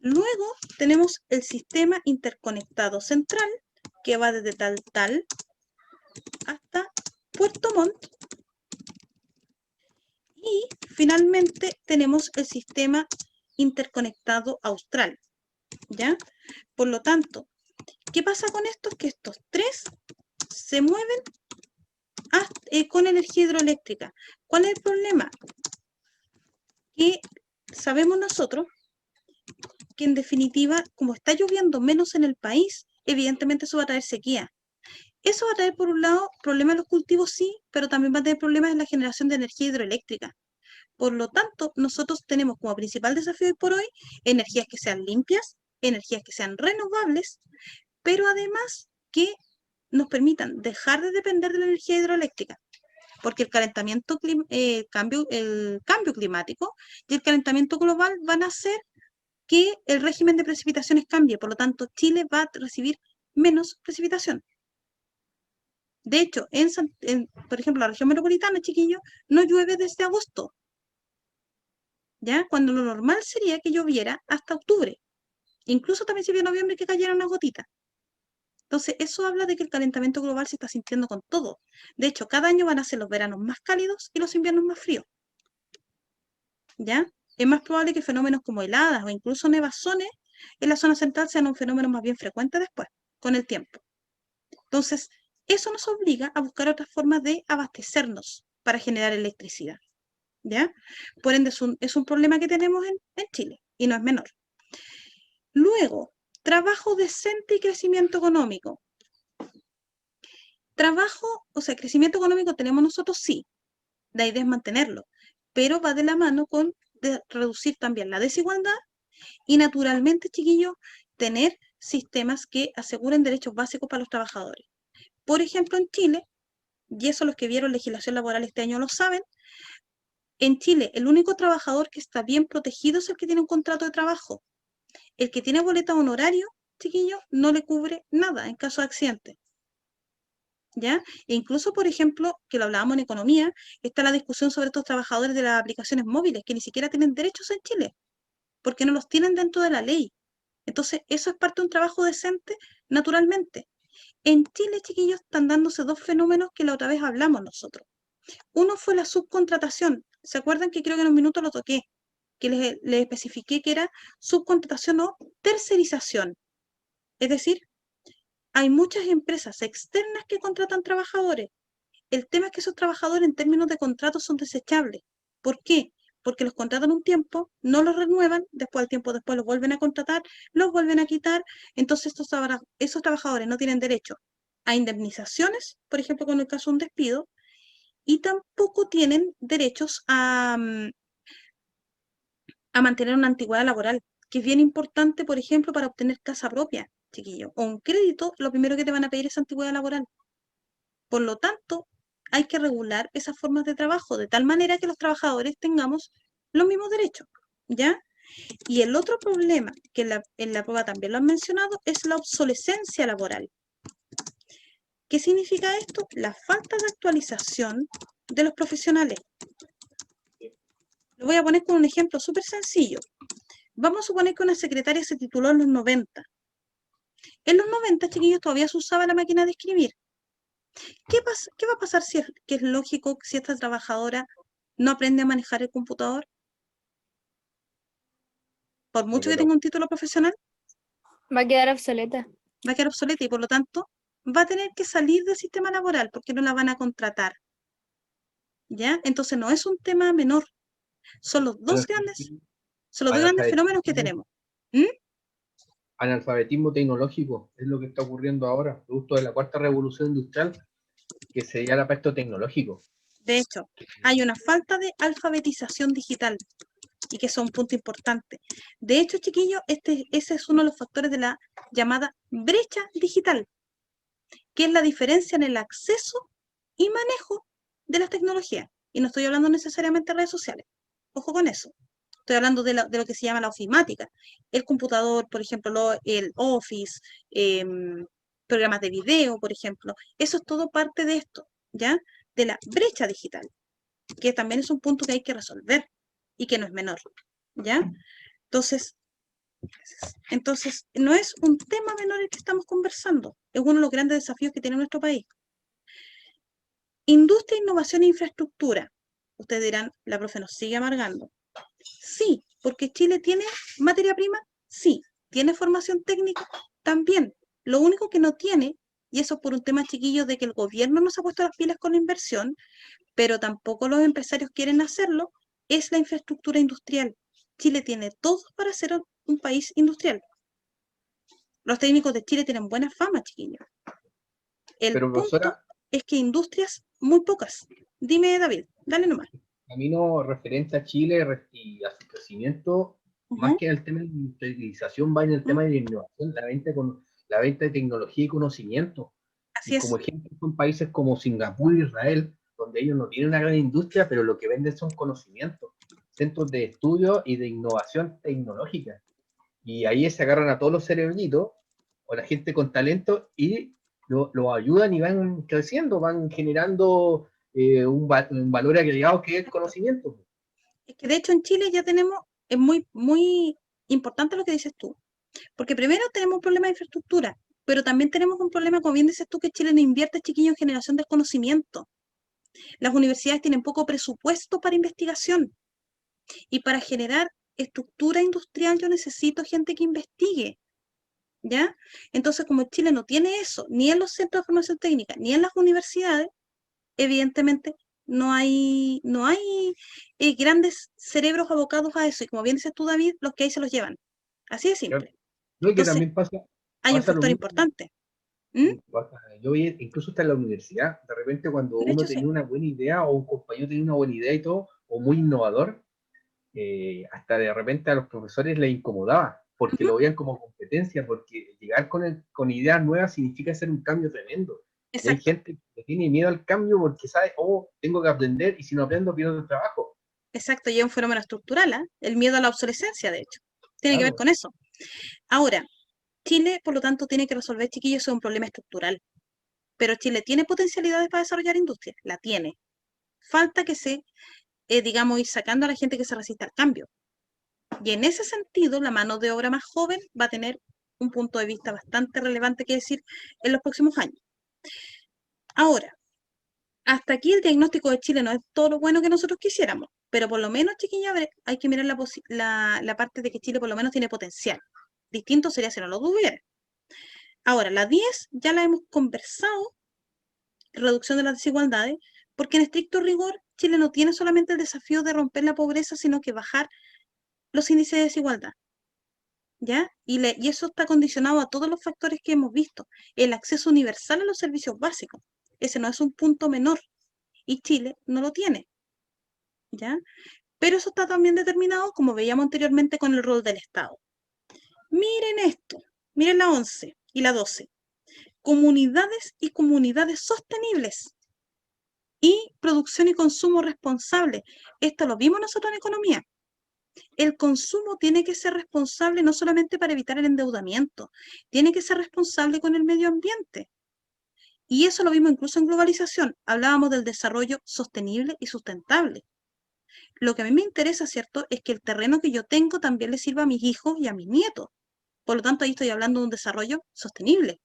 Luego tenemos el sistema interconectado central, que va desde tal hasta Puerto Montt. Y finalmente tenemos el sistema interconectado austral, ¿ya? Por lo tanto, ¿qué pasa con esto? Que estos 3 se mueven con energía hidroeléctrica. ¿Cuál es el problema? Que sabemos nosotros que en definitiva, como está lloviendo menos en el país, evidentemente eso va a traer sequía. Eso va a traer, por un lado, problemas en los cultivos, sí, pero también va a tener problemas en la generación de energía hidroeléctrica. Por lo tanto, nosotros tenemos como principal desafío hoy por hoy energías que sean limpias, energías que sean renovables, pero además que nos permitan dejar de depender de la energía hidroeléctrica, porque el cambio climático y el calentamiento global van a hacer que el régimen de precipitaciones cambie. Por lo tanto, Chile va a recibir menos precipitación. De hecho, por ejemplo, la región metropolitana, chiquillos, no llueve desde agosto, ¿ya? Cuando lo normal sería que lloviera hasta octubre. Incluso también si viene noviembre que cayera una gotita. Entonces, eso habla de que el calentamiento global se está sintiendo con todo. De hecho, cada año van a ser los veranos más cálidos y los inviernos más fríos, ¿ya? Es más probable que fenómenos como heladas o incluso nevazones en la zona central sean un fenómeno más bien frecuente después, con el tiempo. Entonces, eso nos obliga a buscar otras formas de abastecernos para generar electricidad, ¿ya? Por ende, es un problema que tenemos en Chile y no es menor. Luego, trabajo decente y crecimiento económico. Crecimiento económico tenemos nosotros, sí. La idea es mantenerlo, pero va de la mano con reducir también la desigualdad y naturalmente, chiquillos, tener sistemas que aseguren derechos básicos para los trabajadores. Por ejemplo, en Chile, y eso los que vieron legislación laboral este año lo saben, en Chile el único trabajador que está bien protegido es el que tiene un contrato de trabajo. El que tiene boleta de honorario, chiquillos, no le cubre nada en caso de accidente. ¿Ya? E incluso, por ejemplo, que lo hablábamos en economía, está la discusión sobre estos trabajadores de las aplicaciones móviles que ni siquiera tienen derechos en Chile, porque no los tienen dentro de la ley. Entonces, eso es parte de un trabajo decente, naturalmente. En Chile, chiquillos, están dándose 2 fenómenos que la otra vez hablamos nosotros. Uno fue la subcontratación. ¿Se acuerdan que creo que en un minuto lo toqué? Que les especifiqué que era subcontratación o tercerización. Es decir, hay muchas empresas externas que contratan trabajadores. El tema es que esos trabajadores en términos de contratos son desechables. ¿Por qué? Porque los contratan un tiempo, no los renuevan, después al tiempo después los vuelven a contratar, los vuelven a quitar. Entonces esos trabajadores no tienen derecho a indemnizaciones, por ejemplo, con el caso de un despido, y tampoco tienen derechos a mantener una antigüedad laboral, que es bien importante, por ejemplo, para obtener casa propia, chiquillo, o un crédito, lo primero que te van a pedir es antigüedad laboral. Por lo tanto, hay que regular esas formas de trabajo de tal manera que los trabajadores tengamos los mismos derechos, ¿ya? Y el otro problema, que en la prueba también lo han mencionado, es la obsolescencia laboral. ¿Qué significa esto? La falta de actualización de los profesionales. Lo voy a poner con un ejemplo súper sencillo. Vamos a suponer que una secretaria se tituló en los 90. En los 90, chiquillos, todavía se usaba la máquina de escribir. ¿Qué va a pasar si es lógico si esta trabajadora no aprende a manejar el computador? Por mucho que tenga un título profesional, Va a quedar obsoleta. va a quedar obsoleta y por lo tanto va a tener que salir del sistema laboral porque no la van a contratar. ¿ya? Entonces no es un tema menor. Son los dos grandes fenómenos que tenemos. Analfabetismo tecnológico es lo que está ocurriendo ahora, producto de la cuarta revolución industrial, que sería el aspecto tecnológico. De hecho, hay una falta de alfabetización digital y que eso es un punto importante. De hecho, chiquillos, ese es uno de los factores de la llamada brecha digital, que es la diferencia en el acceso y manejo de las tecnologías. Y no estoy hablando necesariamente de redes sociales. Ojo con eso. Estoy hablando de lo que se llama la ofimática. El computador, por ejemplo, el Office, programas de video, por ejemplo. Eso es todo parte de esto, ¿ya? De la brecha digital, que también es un punto que hay que resolver y que no es menor, ¿ya? Entonces, no es un tema menor el que estamos conversando. Es uno de los grandes desafíos que tiene nuestro país. Industria, innovación e infraestructura. Ustedes dirán, la profe nos sigue amargando. Sí, porque Chile tiene materia prima, sí. Tiene formación técnica, también. Lo único que no tiene, y eso por un tema chiquillo de que el gobierno no se ha puesto las pilas con la inversión, pero tampoco los empresarios quieren hacerlo, es la infraestructura industrial. Chile tiene todo para ser un país industrial. Los técnicos de Chile tienen buena fama, chiquillos. El Pero punto profesora, es que industrias muy pocas. Dime, David, dale nomás. camino referente a Chile y a su crecimiento, más que en el tema de industrialización, va en el tema de la innovación, la venta de tecnología y conocimiento. Así Y es. como ejemplo son países como Singapur e Israel, donde ellos no tienen una gran industria, pero lo que venden son conocimientos, centros de estudio y de innovación tecnológica. Y ahí se agarran a todos los cerebritos o la gente con talento y lo ayudan y van creciendo, van generando un valor agregado que es el conocimiento. Es que de hecho en Chile ya tenemos, es muy importante lo que dices tú, porque primero tenemos un problema de infraestructura, pero también tenemos un problema, como bien dices tú, que Chile no invierte, chiquillo, en generación del conocimiento. Las universidades tienen poco presupuesto para investigación y para generar estructura industrial yo necesito gente que investigue, ¿ya? Entonces, como Chile no tiene eso, ni en los centros de formación técnica, ni en las universidades, evidentemente no hay grandes cerebros abocados a eso. Y como bien dices tú, David, los que hay se los llevan. Así de simple. No, y que Entonces, también hay un pasa lo factor mismo. importante. ¿Mm? Yo vi, incluso hasta en la universidad, de repente cuando De uno hecho, tenía sí. una buena idea o un compañero tenía una buena idea y todo, o muy innovador, hasta de repente a los profesores les incomodaba, porque Ujú. lo veían como competencia, porque llegar con ideas nuevas significa hacer un cambio tremendo. Y hay Exacto, gente que tiene miedo al cambio porque sabe, oh, tengo que aprender y si no aprendo pierdo el trabajo. exacto. Y es un fenómeno estructural, ¿ah? El miedo a la obsolescencia, de hecho. Tiene que ver Claro, con eso. Ahora, Chile, por lo tanto, tiene que resolver, chiquillos, eso es un problema estructural. Pero Chile tiene potencialidades para desarrollar industria. La tiene. Falta que digamos, ir sacando a la gente que se resista al cambio. Y en ese sentido, la mano de obra más joven va a tener un punto de vista bastante relevante que decir en los próximos años. Ahora, hasta aquí el diagnóstico de Chile no es todo lo bueno que nosotros quisiéramos, pero por lo menos, chiquilla, hay que mirar la parte de que Chile por lo menos tiene potencial. Distinto sería si no lo tuviera. Ahora, la 10 ya la hemos conversado, reducción de las desigualdades, porque en estricto rigor Chile no tiene solamente el desafío de romper la pobreza, sino que bajar los índices de desigualdad. ¿Ya? Y eso está condicionado a todos los factores que hemos visto. El acceso universal a los servicios básicos. Ese no es un punto menor. Y Chile no lo tiene. ¿Ya? Pero eso está también determinado, como veíamos anteriormente, con el rol del Estado. Miren esto. Miren la 11 y la 12. Comunidades y comunidades sostenibles. Y producción y consumo responsable. Esto lo vimos nosotros en economía. El consumo tiene que ser responsable no solamente para evitar el endeudamiento, tiene que ser responsable con el medio ambiente. Y eso lo vimos incluso en globalización. Hablábamos del desarrollo sostenible y sustentable. Lo que a mí me interesa, ¿cierto?, es que el terreno que yo tengo también le sirva a mis hijos y a mis nietos. Por lo tanto, ahí estoy hablando de un desarrollo sostenible.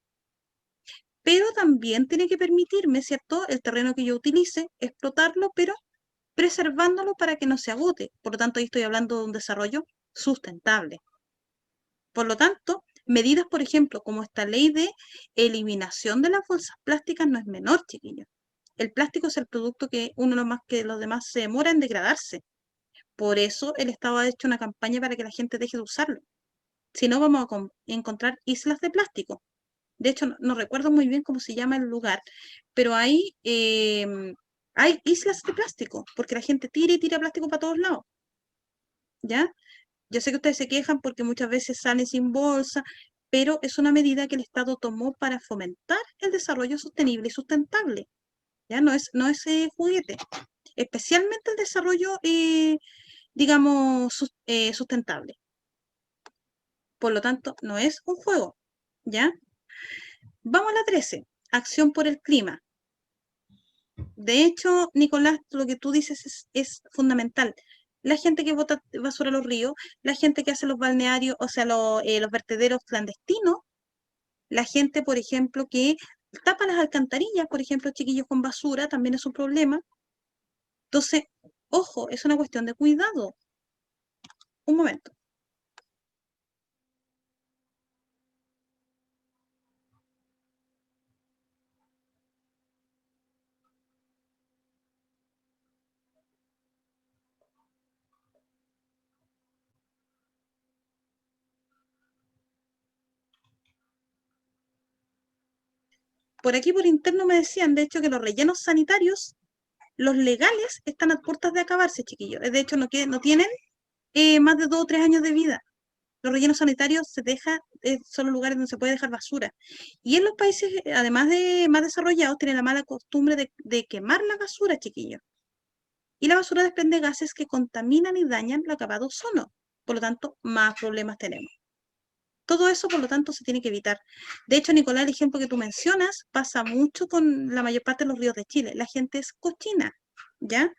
Pero también tiene que permitirme, ¿cierto?, el terreno que yo utilice, explotarlo, pero preservándolo para que no se agote. Por lo tanto, ahí estoy hablando de un desarrollo sustentable. Por lo tanto, medidas, por ejemplo, como esta ley de eliminación de las bolsas plásticas no es menor, chiquillos. el plástico es el producto que uno más que los demás se demora en degradarse. Por eso el Estado ha hecho una campaña para que la gente deje de usarlo. Si no, vamos a encontrar islas de plástico. De hecho, no recuerdo muy bien cómo se llama el lugar, pero hay islas de plástico, porque la gente tira y tira plástico para todos lados. ¿Ya? Yo sé que ustedes se quejan porque muchas veces salen sin bolsa, pero es una medida que el Estado tomó para fomentar el desarrollo sostenible y sustentable. ¿Ya? No es juguete. Especialmente el desarrollo, digamos, sustentable. Por lo tanto, no es un juego. ¿Ya? Vamos a la 13. Acción por el clima. De hecho, Nicolás, lo que tú dices es fundamental. La gente que bota basura a los ríos, la gente que hace los balnearios, o sea, los vertederos clandestinos, la gente, por ejemplo, que tapa las alcantarillas, por ejemplo, chiquillos con basura, también es un problema. Entonces, ojo, es una cuestión de cuidado. Un momento. Por aquí, por interno, me decían, de hecho, que los rellenos sanitarios, los legales, están a puertas de acabarse, chiquillos. De hecho, no tienen más de 2 o 3 años de vida. Los rellenos sanitarios son los lugares donde se puede dejar basura. Y en los países, además de más desarrollados, tienen la mala costumbre de quemar la basura, chiquillos. Y la basura desprende gases que contaminan y dañan la capa de ozono. Por lo tanto, más problemas tenemos. Todo eso, por lo tanto, se tiene que evitar. De hecho, Nicolás, el ejemplo que tú mencionas pasa mucho con la mayor parte de los ríos de Chile. La gente es cochina, ¿ya?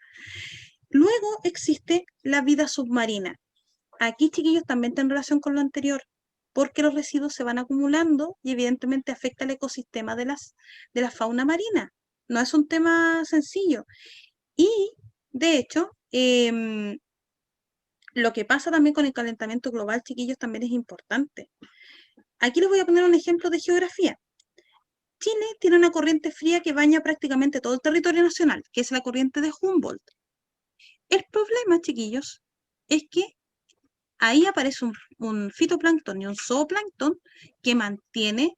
Luego existe la vida submarina. Aquí, chiquillos, también tienen relación con lo anterior, porque los residuos se van acumulando y evidentemente afecta el ecosistema de la fauna marina. No es un tema sencillo. Y, de hecho, lo que pasa también con el calentamiento global, chiquillos, también es importante. Aquí les voy a poner un ejemplo de geografía. Chile tiene una corriente fría que baña prácticamente todo el territorio nacional, que es la corriente de Humboldt. El problema, chiquillos, es que ahí aparece un fitoplancton y un zooplancton que mantiene,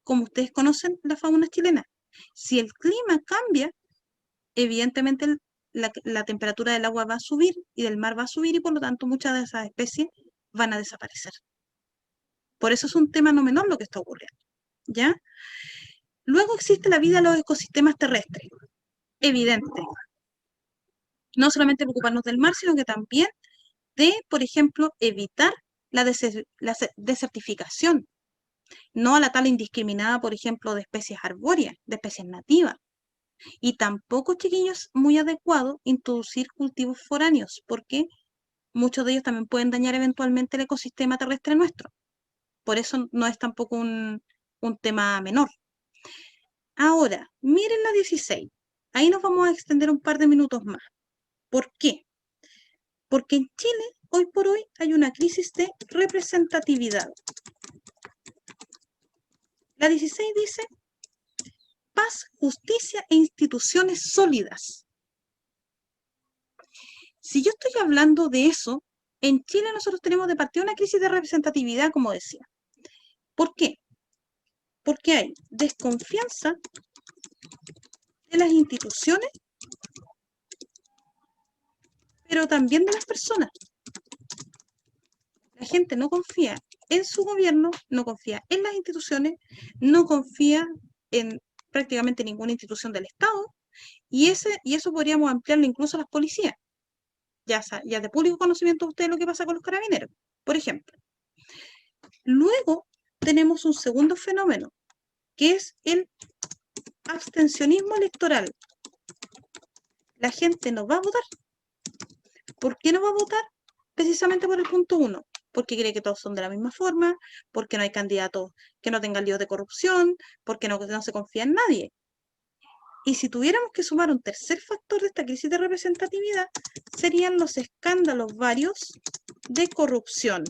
como ustedes conocen, la fauna chilena. Si el clima cambia, evidentemente la temperatura del agua va a subir y del mar va a subir y por lo tanto muchas de esas especies van a desaparecer. Por eso es un tema no menor lo que está ocurriendo, ¿ya? Luego existe la vida en los ecosistemas terrestres, evidente. No solamente preocuparnos del mar, sino que también de, por ejemplo, evitar la desertificación, no a la tala indiscriminada, por ejemplo, de especies arbóreas, de especies nativas. Y tampoco, chiquillos, muy adecuado introducir cultivos foráneos, porque muchos de ellos también pueden dañar eventualmente el ecosistema terrestre nuestro. Por eso no es tampoco un tema menor. Ahora, miren la 16. Ahí nos vamos a extender un par de minutos más. ¿Por qué? Porque en Chile, hoy por hoy, hay una crisis de representatividad. La 16 dice paz, justicia e instituciones sólidas. Si yo estoy hablando de eso, en Chile nosotros tenemos de partida una crisis de representatividad, como decía. ¿Por qué? Porque hay desconfianza de las instituciones, pero también de las personas. La gente no confía en su gobierno, no confía en las instituciones, no confía en prácticamente ninguna institución del Estado, y eso podríamos ampliarlo incluso a las policías. Ya de público conocimiento ustedes lo que pasa con los carabineros, por ejemplo. Luego tenemos un segundo fenómeno, que es el abstencionismo electoral. La gente no va a votar. ¿Por qué no va a votar? Precisamente por el punto 1, porque cree que todos son de la misma forma, porque no hay candidatos que no tengan líos de corrupción, porque no se confía en nadie. Y si tuviéramos que sumar un tercer factor de esta crisis de representatividad, serían los escándalos varios de corrupción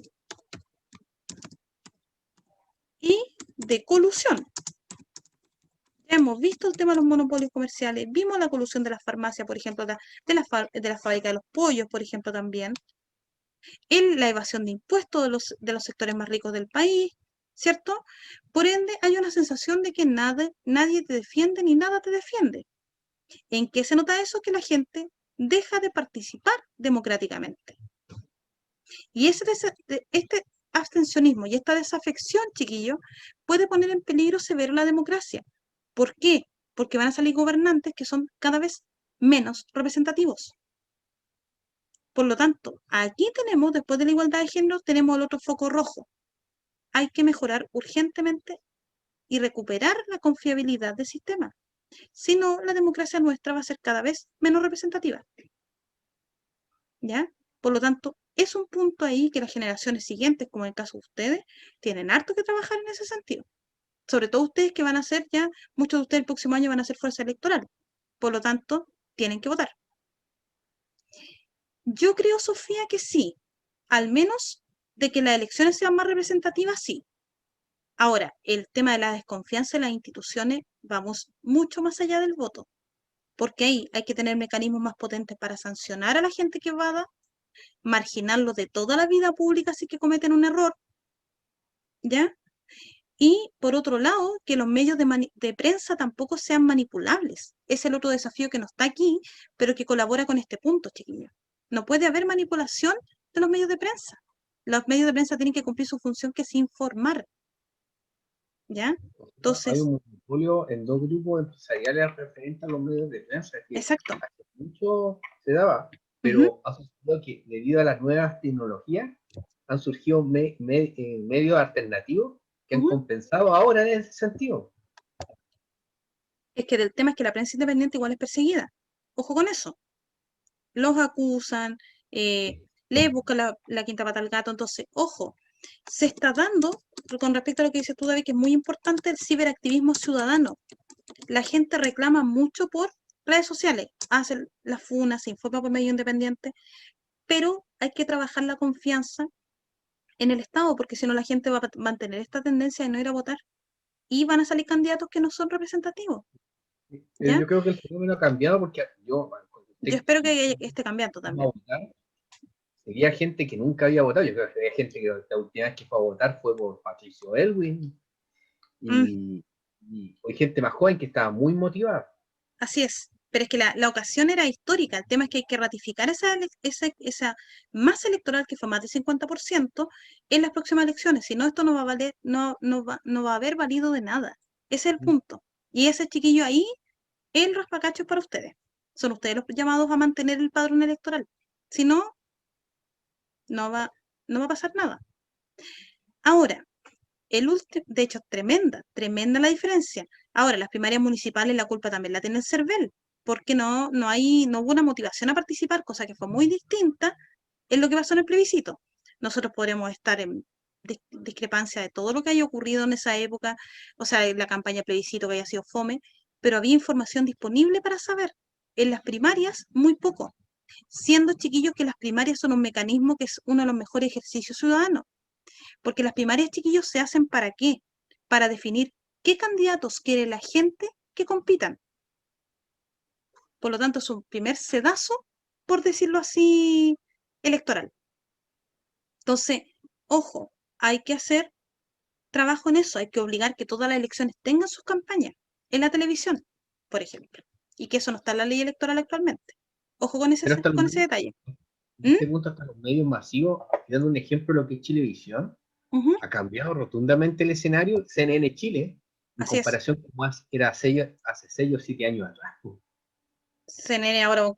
y de colusión. hemos visto el tema de los monopolios comerciales, vimos la colusión de las farmacias, por ejemplo, de la fábrica de los pollos, por ejemplo, también, en la evasión de impuestos de los sectores más ricos del país, ¿cierto? Por ende, hay una sensación de que nadie te defiende ni nada te defiende. ¿En qué se nota eso? Que la gente deja de participar democráticamente. Y este abstencionismo y esta desafección, chiquillos, puede poner en peligro severo la democracia. ¿Por qué? Porque van a salir gobernantes que son cada vez menos representativos. Por lo tanto, aquí tenemos, después de la igualdad de género, tenemos el otro foco rojo. Hay que mejorar urgentemente y recuperar la confiabilidad del sistema. Si no, la democracia nuestra va a ser cada vez menos representativa. ¿Ya? Por lo tanto, es un punto ahí que las generaciones siguientes, como en el caso de ustedes, tienen harto que trabajar en ese sentido. Sobre todo ustedes que van a ser ya, muchos de ustedes el próximo año van a ser fuerza electoral. Por lo tanto, tienen que votar. Yo creo, Sofía, que sí. Al menos de que las elecciones sean más representativas, sí. Ahora, el tema de la desconfianza en las instituciones, vamos mucho más allá del voto. Porque ahí hay que tener mecanismos más potentes para sancionar a la gente que evada, marginarlos de toda la vida pública si que cometen un error, ¿ya? Y por otro lado, que los medios de prensa tampoco sean manipulables. Es el otro desafío que no está aquí, pero que colabora con este punto, chiquillos. No puede haber manipulación de los medios de prensa. Los medios de prensa tienen que cumplir su función, que es informar, ¿ya? Hay Entonces, un monopolio en dos grupos empresariales referentes a los medios de prensa. Es que exacto. hace mucho se daba, pero ha sucedido que debido a las nuevas tecnologías han surgido medios alternativos que han compensado ahora en ese sentido. Es que el tema es que la prensa independiente igual es perseguida. Ojo con eso. Los acusan, les buscan la quinta pata al gato. Entonces, ojo, se está dando, con respecto a lo que dices tú, David, que es muy importante el ciberactivismo ciudadano. La gente reclama mucho por redes sociales, hace las funas, se informa por medio independiente, pero hay que trabajar la confianza en el Estado, porque si no la gente va a mantener esta tendencia de no ir a votar y van a salir candidatos que no son representativos. ¿Ya? Yo creo que el fenómeno ha cambiado porque yo espero que esté cambiando también. Sería gente que nunca había votado. Yo creo que había gente que la última vez que fue a votar fue por Patricio Elwin. Y hay gente más joven que estaba muy motivada. Así es. Pero es que la ocasión era histórica. El tema es que hay que ratificar esa masa electoral que fue más del 50% en las próximas elecciones. Si no, esto no va a valer, no va a haber valido de nada. Ese es el punto. Y ese chiquillo ahí, el raspacacho es para ustedes. Son ustedes los llamados a mantener el padrón electoral. Si no, no va a pasar nada. Ahora, de hecho, tremenda la diferencia. Ahora, las primarias municipales, la culpa también la tiene el CERVEL, porque no hubo una motivación a participar, cosa que fue muy distinta en lo que pasó en el plebiscito. Nosotros podremos estar en discrepancia de todo lo que haya ocurrido en esa época, o sea, en la campaña de plebiscito que haya sido fome, pero había información disponible para saber. En las primarias, muy poco. Siendo, chiquillos, que las primarias son un mecanismo que es uno de los mejores ejercicios ciudadanos. Porque las primarias, chiquillos, se hacen ¿para qué? Para definir qué candidatos quiere la gente que compitan. Por lo tanto, es un primer sedazo, por decirlo así, electoral. Entonces, ojo, hay que hacer trabajo en eso, hay que obligar que todas las elecciones tengan sus campañas en la televisión, por ejemplo, y que eso no está en la ley electoral actualmente. Ojo con ese detalle. En este punto, hasta los medios masivos, dando un ejemplo de lo que es Chilevisión, ha cambiado rotundamente el escenario. CNN Chile, en comparación con más era hace 6 o 7 años atrás. CNN ahora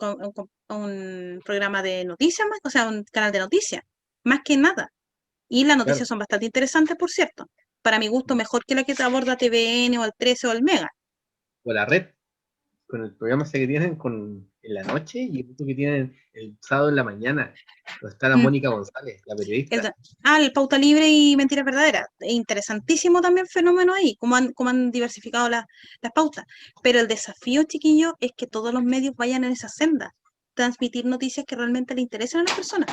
un programa de noticias más, o sea, un canal de noticias, más que nada. Y las noticias son bastante interesantes, por cierto. Para mi gusto, mejor que la que te aborda TVN o el 13 o el Mega. O la red, con el programa ese que tienen en la noche y el otro que tienen el sábado en la mañana, donde está la Mónica González, la periodista. El Pauta Libre y Mentiras Verdaderas. Interesantísimo también fenómeno ahí, cómo han diversificado las pautas. Pero el desafío, chiquillo, es que todos los medios vayan en esa senda, transmitir noticias que realmente le interesen a las personas.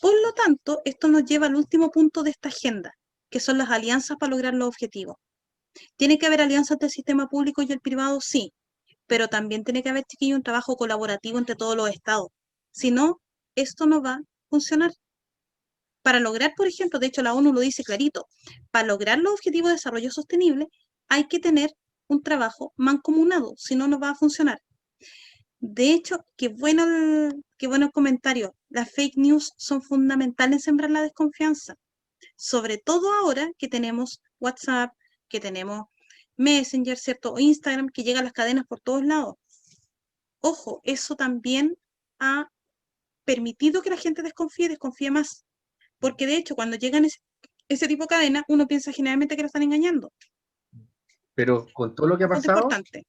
Por lo tanto, esto nos lleva al último punto de esta agenda, que son las alianzas para lograr los objetivos. ¿Tiene que haber alianzas del sistema público y el privado? Sí, pero también tiene que haber, chiquillo, un trabajo colaborativo entre todos los estados. Si no, esto no va a funcionar. Para lograr, por ejemplo, de hecho la ONU lo dice clarito, para lograr los objetivos de desarrollo sostenible hay que tener un trabajo mancomunado, si no, no va a funcionar. De hecho, qué bueno el comentario. Las fake news son fundamentales en sembrar la desconfianza, sobre todo ahora que tenemos WhatsApp, que tenemos Messenger, ¿cierto? O Instagram, que llegan las cadenas por todos lados. Ojo, eso también ha permitido que la gente desconfíe más. Porque de hecho, cuando llegan ese tipo de cadena, uno piensa generalmente que lo están engañando. Pero con todo lo que ha Un punto pasado, importante.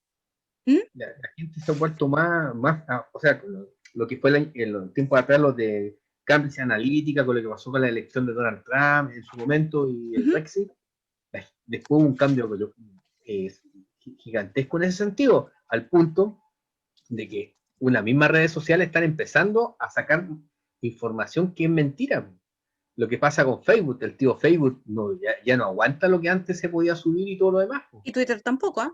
¿Mm? la gente se ha vuelto o sea, lo que fue en los tiempos atrás, lo de Cambridge Analytica, con lo que pasó con la elección de Donald Trump en su momento y el Ujú. Brexit, después hubo un cambio gigantesco en ese sentido, al punto de que una misma redes sociales están empezando a sacar información que es mentira. Lo que pasa con Facebook, el tío Facebook ya no aguanta lo que antes se podía subir y todo lo demás. Y Twitter tampoco, ¿ah?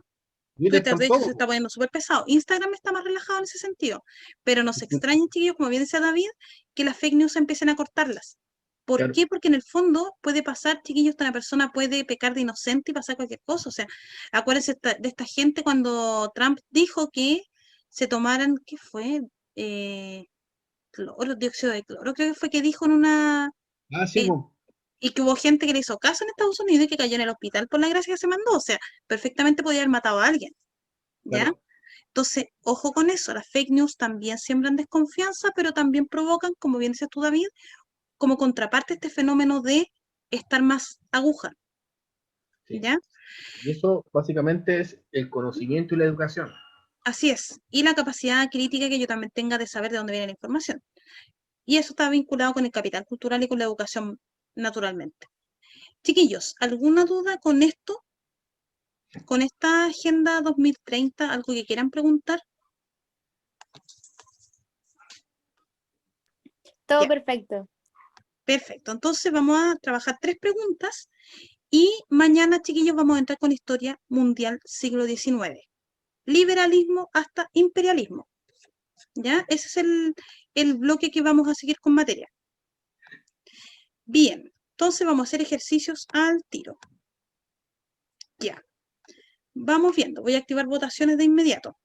Twitter Twitter, de hecho, se está tampoco. poniendo súper pesado. Instagram está más relajado en ese sentido. Pero nos extraña, chiquillos, como bien decía David, que las fake news empiecen a cortarlas. ¿Por Claro, qué? Porque en el fondo puede pasar, chiquillos, que una persona puede pecar de inocente y pasar cualquier cosa. O sea, acuérdense de esta gente cuando Trump dijo que se tomaran, ¿qué fue? Eh, Cloro, dióxido de cloro, creo que fue que dijo en una... sí, eh, pues, y que hubo gente que le hizo caso en Estados Unidos y que cayó en el hospital por la gracia que se mandó. O sea, perfectamente podía haber matado a alguien, ¿ya? claro. Entonces, ojo con eso, las fake news también siembran desconfianza, pero también provocan, como bien dices tú, David, como contraparte este fenómeno de estar más aguja, Sí. ¿ya? Y eso básicamente es el conocimiento y la educación. Así es. Y la capacidad crítica que yo también tenga de saber de dónde viene la información. Y eso está vinculado con el capital cultural y con la educación naturalmente. Chiquillos, ¿alguna duda con esto? ¿Con esta Agenda 2030? ¿Algo que quieran preguntar? Todo Ya, perfecto. perfecto. Entonces vamos a trabajar 3 preguntas y mañana, chiquillos, vamos a entrar con Historia Mundial siglo XIX. Liberalismo hasta imperialismo. ¿Ya? Ese es el bloque que vamos a seguir con materia. Bien, entonces vamos a hacer ejercicios al tiro. Ya. Vamos viendo. Voy a activar votaciones de inmediato.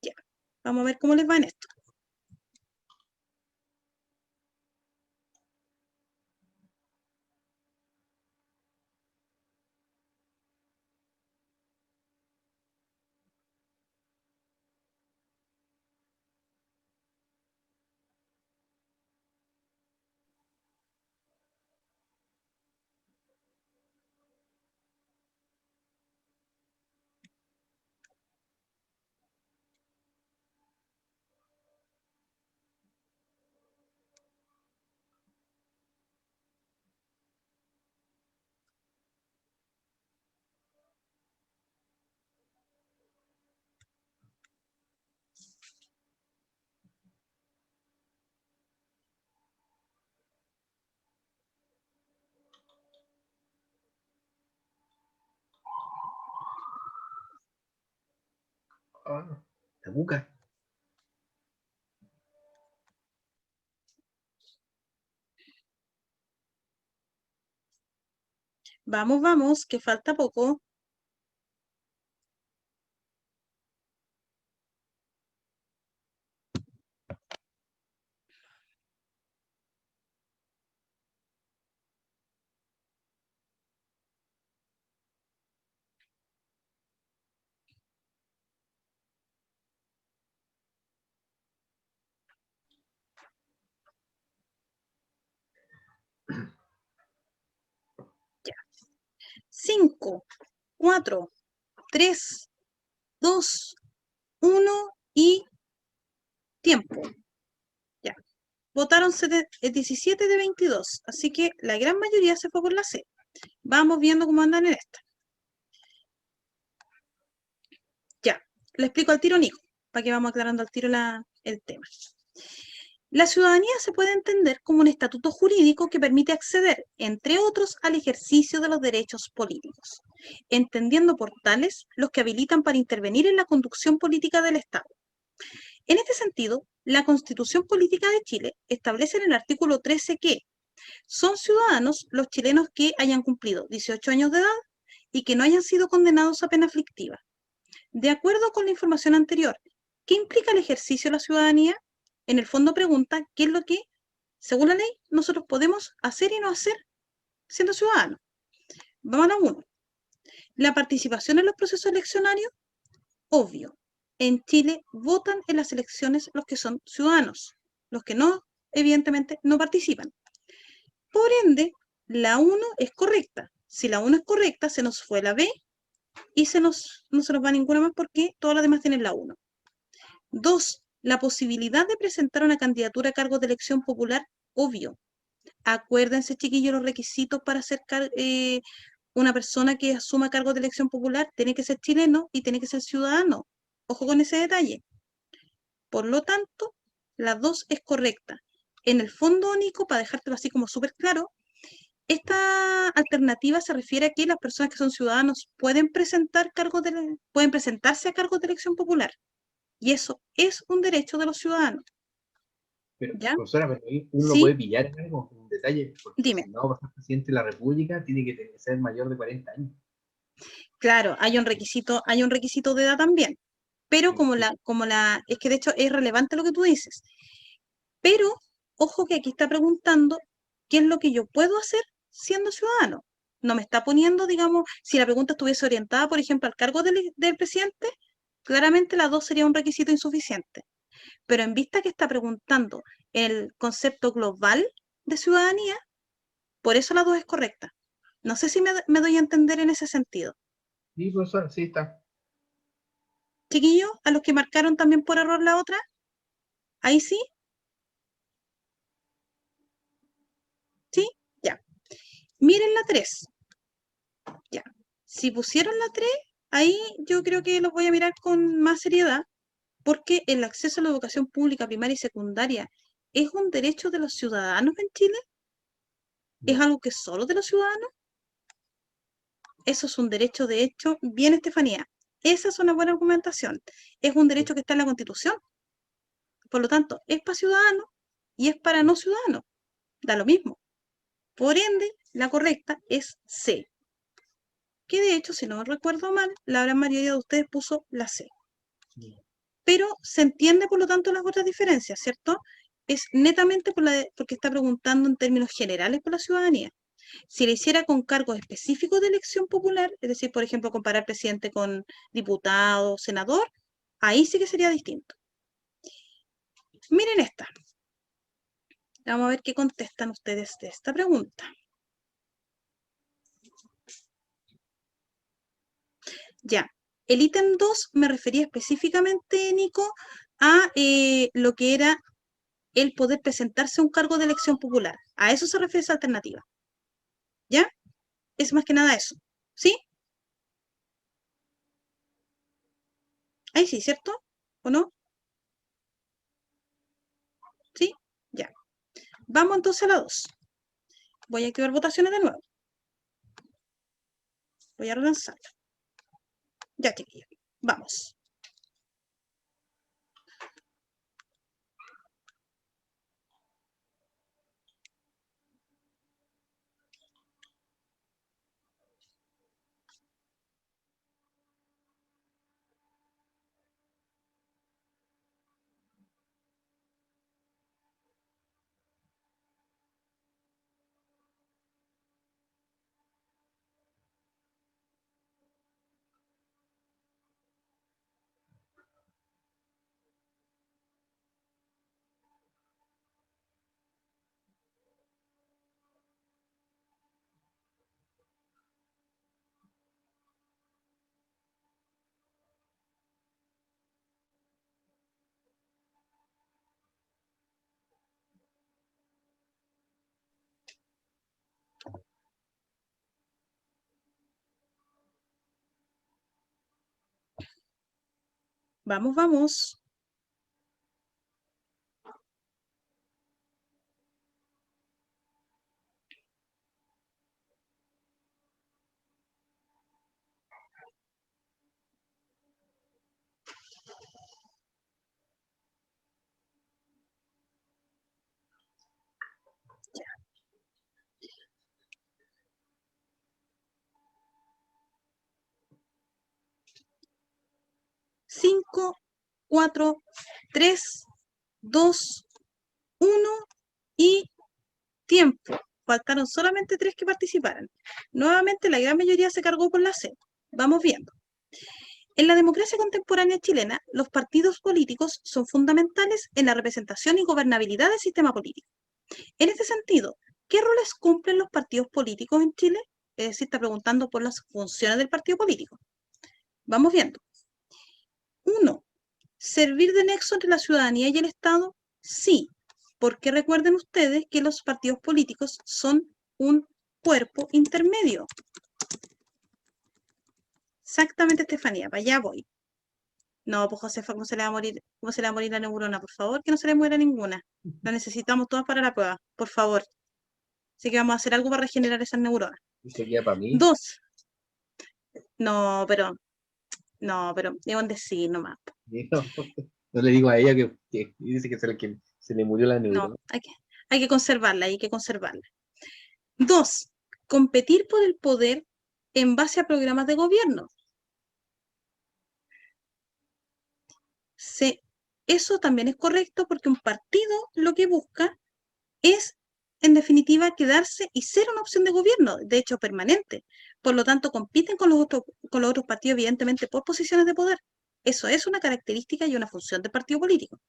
Ya. Vamos a ver cómo les va en esto. Ah, la buca. Vamos, vamos, que falta poco. Ya. 5, 4, 3, 2, 1 y tiempo. Ya. Votaron 17 de 22, así que la gran mayoría se fue por la C. Vamos viendo cómo andan en esta. Ya, le explico al tiro, Nico, para que vamos aclarando al tiro el tema. La ciudadanía se puede entender como un estatuto jurídico que permite acceder, entre otros, al ejercicio de los derechos políticos, entendiendo por tales los que habilitan para intervenir en la conducción política del Estado. En este sentido, la Constitución Política de Chile establece en el artículo 13 que son ciudadanos los chilenos que hayan cumplido 18 años de edad y que no hayan sido condenados a pena aflictiva. De acuerdo con la información anterior, ¿qué implica el ejercicio de la ciudadanía? En el fondo pregunta qué es lo que, según la ley, nosotros podemos hacer y no hacer siendo ciudadanos. Vamos a la 1. La participación en los procesos eleccionarios, obvio. En Chile votan en las elecciones los que son ciudadanos. Los que no, evidentemente, no participan. Por ende, la 1 es correcta. Si la 1 es correcta, se nos fue la B y no se nos va ninguna más porque todas las demás tienen la 1. 2. La posibilidad de presentar una candidatura a cargo de elección popular, obvio. Acuérdense, chiquillos, los requisitos para ser una persona que asuma cargo de elección popular tiene que ser chileno y tiene que ser ciudadano. Ojo con ese detalle. Por lo tanto, la 2 es correcta. En el fondo, Nico, para dejártelo así como súper claro, esta alternativa se refiere a que las personas que son ciudadanos pueden pueden presentarse a cargos de elección popular. Y eso es un derecho de los ciudadanos. Pero, ¿Ya? profesora, pero ahí uno lo Sí, puede pillar en algo, un detalle, porque dime. si no va a ser presidente de la República, tiene que ser mayor de 40 años. Claro, hay un requisito de edad también. Pero es que de hecho es relevante lo que tú dices. Pero, ojo que aquí está preguntando qué es lo que yo puedo hacer siendo ciudadano. No me está poniendo, digamos, si la pregunta estuviese orientada, por ejemplo, al cargo del presidente, claramente la 2 sería un requisito insuficiente. Pero en vista que está preguntando el concepto global de ciudadanía, por eso la 2 es correcta. No sé si me doy a entender en ese sentido. Sí, profesora, sí está. Chiquillos, a los que marcaron también por error la otra, ahí sí, sí, ya. Miren la 3. Ya. Si pusieron la 3, ahí yo creo que los voy a mirar con más seriedad, porque el acceso a la educación pública primaria y secundaria es un derecho de los ciudadanos en Chile. ¿Es No. algo que es solo de los ciudadanos? Eso es un derecho, de hecho, bien, Estefanía. Esa es una buena argumentación. Es un derecho que está en la Constitución. Por lo tanto, es para ciudadanos y es para no ciudadanos. Da lo mismo. Por ende, la correcta es C. Que de hecho, si no me recuerdo mal, la gran mayoría de ustedes puso la C. Pero se entiende, por lo tanto, las otras diferencias, ¿cierto? Es netamente porque está preguntando en términos generales por la ciudadanía. Si le hiciera con cargos específicos de elección popular, es decir, por ejemplo, comparar presidente con diputado, senador, ahí sí que sería distinto. Miren esta. Vamos a ver qué contestan ustedes de esta pregunta. Ya, el ítem 2 me refería específicamente, Nico, a lo que era el poder presentarse a un cargo de elección popular. A eso se refiere esa alternativa. ¿Ya? Es más que nada eso. ¿Sí? Ahí sí, ¿cierto? ¿O no? ¿Sí? Ya. Vamos entonces a la 2. Voy a activar votaciones de nuevo. Voy a relanzarla. Ya, chiquillos. Vamos. Vamos, vamos. 4, 3, 2, 1 y tiempo. Faltaron solamente 3 que participaran. Nuevamente la gran mayoría se cargó por la C. Vamos viendo. En la democracia contemporánea chilena, los partidos políticos son fundamentales en la representación y gobernabilidad del sistema político. En este sentido, ¿qué roles cumplen los partidos políticos en Chile? Es decir, está preguntando por las funciones del partido político. Vamos viendo. 1. ¿Servir de nexo entre la ciudadanía y el Estado? Sí, porque recuerden ustedes que los partidos políticos son un cuerpo intermedio. Exactamente, Estefanía, para allá voy. No, pues Josefa, ¿cómo se le va a morir la neurona? Por favor, que no se le muera ninguna. La necesitamos todas para la prueba, por favor. Así que vamos a hacer algo para regenerar esas neuronas. ¿Y sería para mí? 2. No, pero es un decir nomás. No le digo a ella que dice que se le murió la neurona. No, hay que conservarla, hay que conservarla. 2. Competir por el poder en base a programas de gobierno. Eso también es correcto porque un partido lo que busca es, en definitiva, quedarse y ser una opción de gobierno, de hecho permanente. Por lo tanto, compiten con los otros partidos, evidentemente, por posiciones de poder. Eso es una característica y una función del partido político.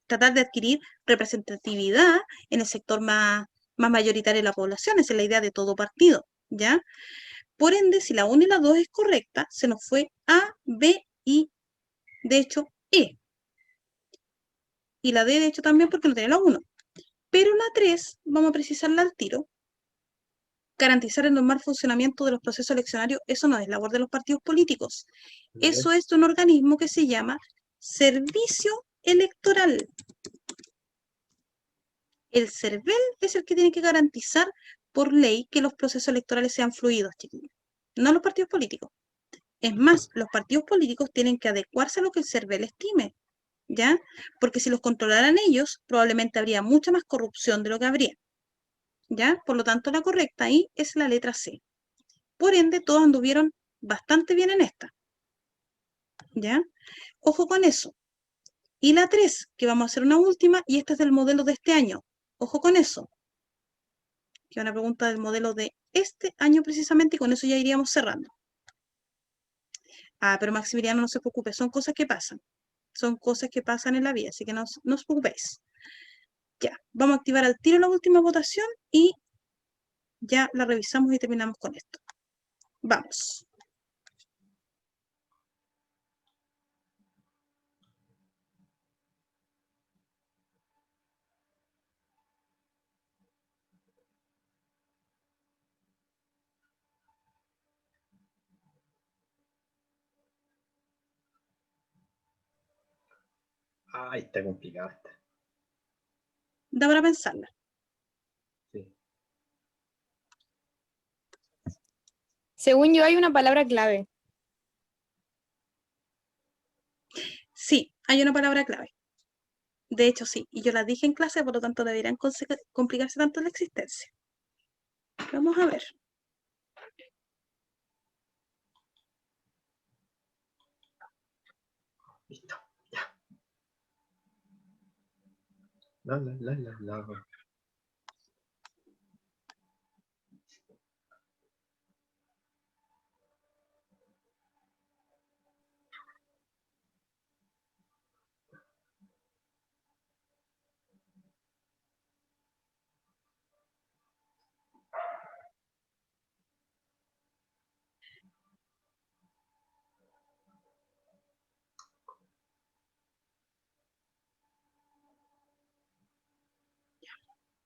Tratar de adquirir representatividad en el sector más mayoritario de la población, esa es la idea de todo partido, ¿ya? Por ende, si la 1 y la 2 es correcta, se nos fue A, B y, de hecho, E. Y la D, de hecho, también porque no tiene la 1. Pero la 3, vamos a precisarla al tiro. Garantizar el normal funcionamiento de los procesos eleccionarios, eso no es labor de los partidos políticos. Eso es de un organismo que se llama Servicio Electoral. El CERVEL es el que tiene que garantizar por ley que los procesos electorales sean fluidos, chiquillos. No los partidos políticos. Es más, los partidos políticos tienen que adecuarse a lo que el CERVEL estime, ¿ya? Porque si los controlaran ellos, probablemente habría mucha más corrupción de lo que habría, ¿ya? Por lo tanto, la correcta ahí es la letra C. Por ende, todos anduvieron bastante bien en esta, ¿ya? Ojo con eso. Y la 3, que vamos a hacer una última, y esta es del modelo de este año. Ojo con eso. Que es una pregunta del modelo de este año precisamente, y con eso ya iríamos cerrando. Ah, pero Maximiliano, no se preocupe, son cosas que pasan. Son cosas que pasan en la vida, así que no os preocupéis. Ya, vamos a activar al tiro la última votación y ya la revisamos y terminamos con esto. Vamos. Ay, está complicada esta. Da para pensarla. Sí. Según yo, hay una palabra clave. Sí, hay una palabra clave. De hecho, sí, y yo la dije en clase, por lo tanto deberían complicarse tanto la existencia. Vamos a ver. Listo, ya. La.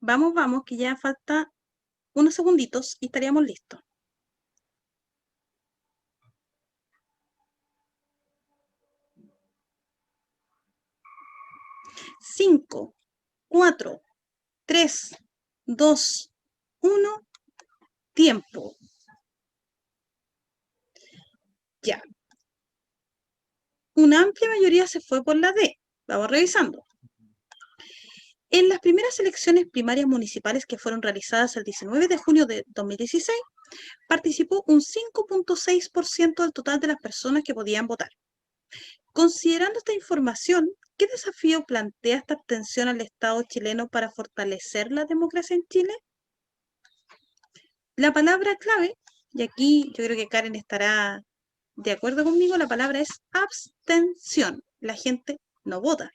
Vamos, que ya falta unos segunditos y estaríamos listos. Cinco, 4, 3, 2, 1, tiempo. Ya. Una amplia mayoría se fue por la D. Vamos revisando. En las primeras elecciones primarias municipales que fueron realizadas el 19 de junio de 2016, participó un 5.6% del total de las personas que podían votar. Considerando esta información, ¿qué desafío plantea esta abstención al Estado chileno para fortalecer la democracia en Chile? La palabra clave, y aquí yo creo que Karen estará de acuerdo conmigo, la palabra es abstención. La gente no vota.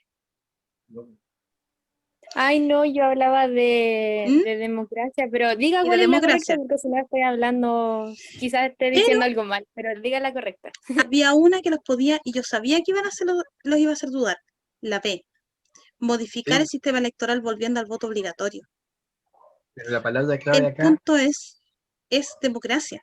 Ay, no, yo hablaba ¿Mm? de democracia, pero diga Y cuál de es la correcta, democracia. porque si no estoy hablando, quizás esté Pero diciendo algo mal, pero diga la correcta. había una que los podía, y yo sabía que iban a hacerlo, los iba a hacer dudar. La B. Modificar el Sí, sistema electoral volviendo al voto obligatorio. pero la palabra clave El acá, punto es democracia.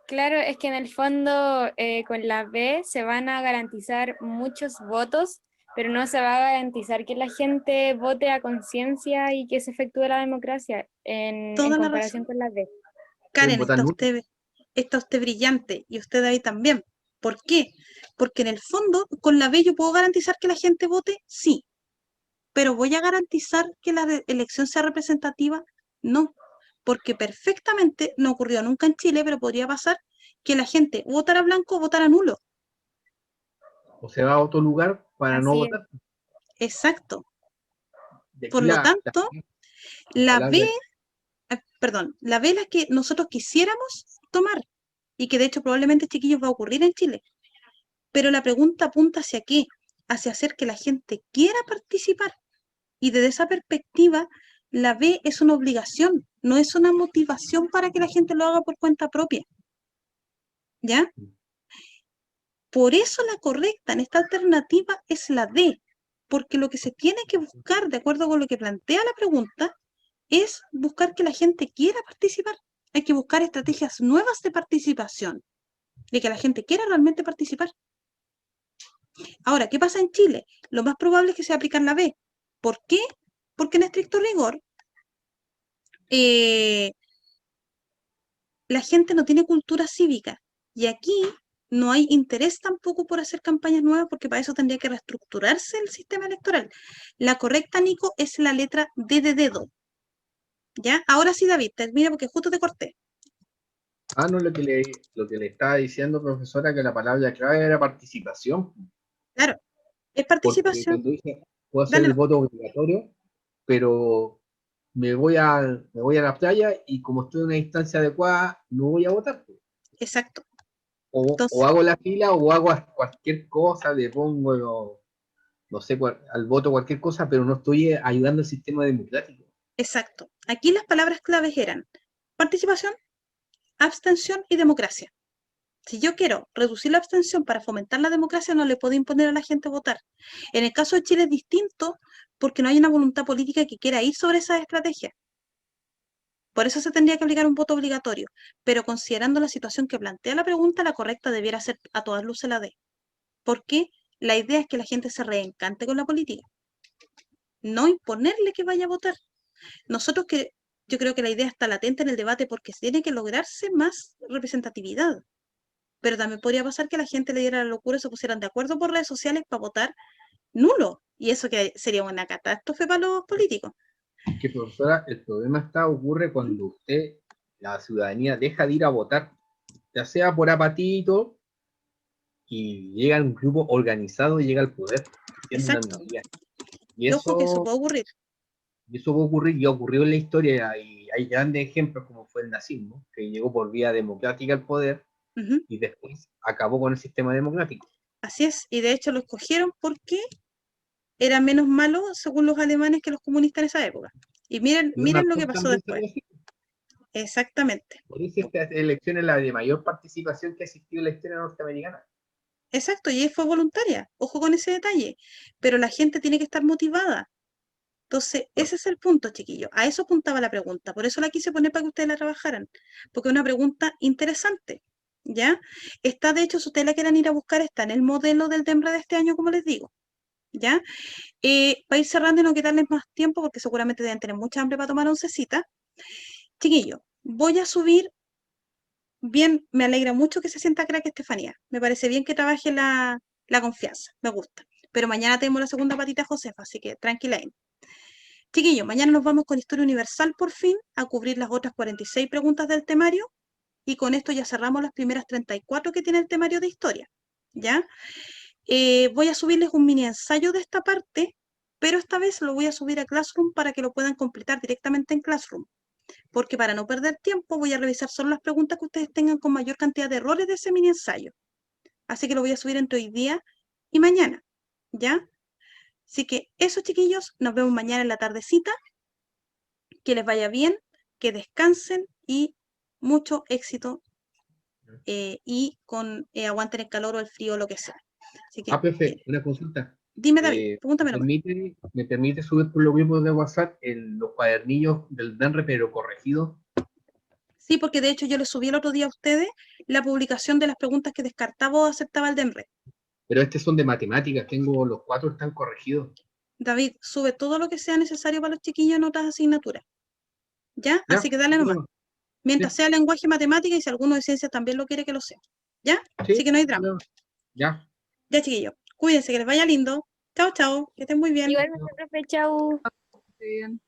Claro, es que en el fondo con la B se van a garantizar muchos votos, pero no se va a garantizar que la gente vote a conciencia y que se efectúe la democracia en Toda la comparación razón. con la B. pueden Karen, votar nulo. está usted brillante, y usted ahí también. ¿Por qué? Porque en el fondo, con la B yo puedo garantizar que la gente vote, sí, pero ¿voy a garantizar que la elección sea representativa? No, porque perfectamente, no ocurrió nunca en Chile, pero podría pasar que la gente votara blanco o votara nulo. O se va a otro lugar para no Así es. votar. Exacto. Y Por aquí lo tanto, la la B, palabra, perdón, la B es la que nosotros quisiéramos tomar, y que de hecho probablemente, chiquillos, va a ocurrir en Chile. Pero la pregunta apunta hacia qué, hacia hacer que la gente quiera participar. Y desde esa perspectiva, la B es una obligación, no es una motivación para que la gente lo haga por cuenta propia. ¿Ya? Por eso la correcta en esta alternativa es la D, porque lo que se tiene que buscar, de acuerdo con lo que plantea la pregunta, es buscar que la gente quiera participar. Hay que buscar estrategias nuevas de participación, de que la gente quiera realmente participar. Ahora, ¿qué pasa en Chile? Lo más probable es que se aplique la B. ¿Por qué? Porque en estricto rigor, eh, la gente no tiene cultura cívica. Y aquí no hay interés tampoco por hacer campañas nuevas, porque para eso tendría que reestructurarse el sistema electoral. La correcta, Nico, es la letra D de dedo. ¿Ya? Ahora sí, David, termina porque justo te corté. no, lo que le estaba diciendo, profesora, que la palabra clave era participación, Claro, es porque participación. cuando dice, puedo hacer Dale, el no. voto obligatorio, pero me voy a la playa y como estoy en una distancia adecuada, no voy a votar. Exacto. O Entonces, hago la fila o hago cualquier cosa, le pongo, no sé, al voto cualquier cosa, pero no estoy ayudando al sistema democrático. exacto. Aquí las palabras claves eran participación, abstención y democracia. Si yo quiero reducir la abstención para fomentar la democracia, no le puedo imponer a la gente votar. En el caso de Chile es distinto porque no hay una voluntad política que quiera ir sobre esa estrategia. Por eso se tendría que aplicar un voto obligatorio. Pero considerando la situación que plantea la pregunta, la correcta debiera ser a todas luces la D. Porque la idea es que la gente se reencante con la política, no imponerle que vaya a votar. Nosotros que yo creo que la idea está latente en el debate porque tiene que lograrse más representatividad. Pero también podría pasar que la gente le diera la locura y se pusieran de acuerdo por redes sociales para votar nulo. Y eso que sería una catástrofe para los políticos. Es que, profesora, el problema ocurre cuando la ciudadanía, deja de ir a votar, ya sea por apatito, y llega un grupo organizado y llega al poder, siendo una Exacto. minoría. Y Y ojo que eso eso, puede ocurrir. y eso puede ocurrir y ocurrió en la historia, y hay grandes ejemplos como fue el nazismo, que llegó por vía democrática al poder Ujú. y después acabó con el sistema democrático. Así es. Y de hecho lo escogieron porque era menos malo, según los alemanes, que los comunistas en esa época. Y miren, Y miren Donald lo que Trump pasó también después. salió así. Exactamente. Por eso esta elección es la de mayor participación que ha existido en la historia norteamericana. Exacto. Y fue voluntaria. Ojo con ese detalle. Pero la gente tiene que estar motivada. Entonces, ese es el punto, chiquillo. A eso apuntaba la pregunta. Por eso la quise poner para que ustedes la trabajaran. Porque es una pregunta interesante. ¿Ya? Está, de hecho, si ustedes la quieren ir a buscar, está en el modelo del DEMRA de este año, como les digo. ¿Ya? Para ir cerrando y no quitarles más tiempo, porque seguramente deben tener mucha hambre para tomar oncecita. Chiquillo, voy a subir. Bien, me alegra mucho que se sienta crack Estefanía. Me parece bien que trabaje la confianza. Me gusta. Pero mañana tenemos la segunda patita Josefa, así que tranquila ahí. Chiquillos, mañana nos vamos con Historia Universal por fin a cubrir las otras 46 preguntas del temario y con esto ya cerramos las primeras 34 que tiene el temario de historia. ¿Ya? voy a subirles un mini ensayo de esta parte, pero esta vez lo voy a subir a Classroom para que lo puedan completar directamente en Classroom. Porque para no perder tiempo voy a revisar solo las preguntas que ustedes tengan con mayor cantidad de errores de ese mini ensayo. Así que lo voy a subir entre hoy día y mañana, ¿ya? Así que eso, chiquillos, nos vemos mañana en la tardecita. Que les vaya bien, que descansen y mucho éxito y aguanten el calor o el frío o lo que sea. Así que, profe, una consulta. dime, David, pregúntame nomás. ¿Me permite subir por los grupos de WhatsApp los cuadernillos del DENRE, pero corregidos? Sí, porque de hecho yo les subí el otro día a ustedes la publicación de las preguntas que descartaba o aceptaba el DEMRE. Pero estos son de matemáticas, tengo los 4 están corregidos. David, sube todo lo que sea necesario para los chiquillos en otras asignaturas. ¿Ya? ¿Ya? Así que dale nomás. No, Mientras sí, sea lenguaje y matemática y si alguno de ciencias también lo quiere que lo sea. ¿Ya? sí, Así que no hay drama. no, ya. Ya, chiquillos. Cuídense, que les vaya lindo. Chao, chao. Que estén muy bien. Igualmente, profe, chau. Bien.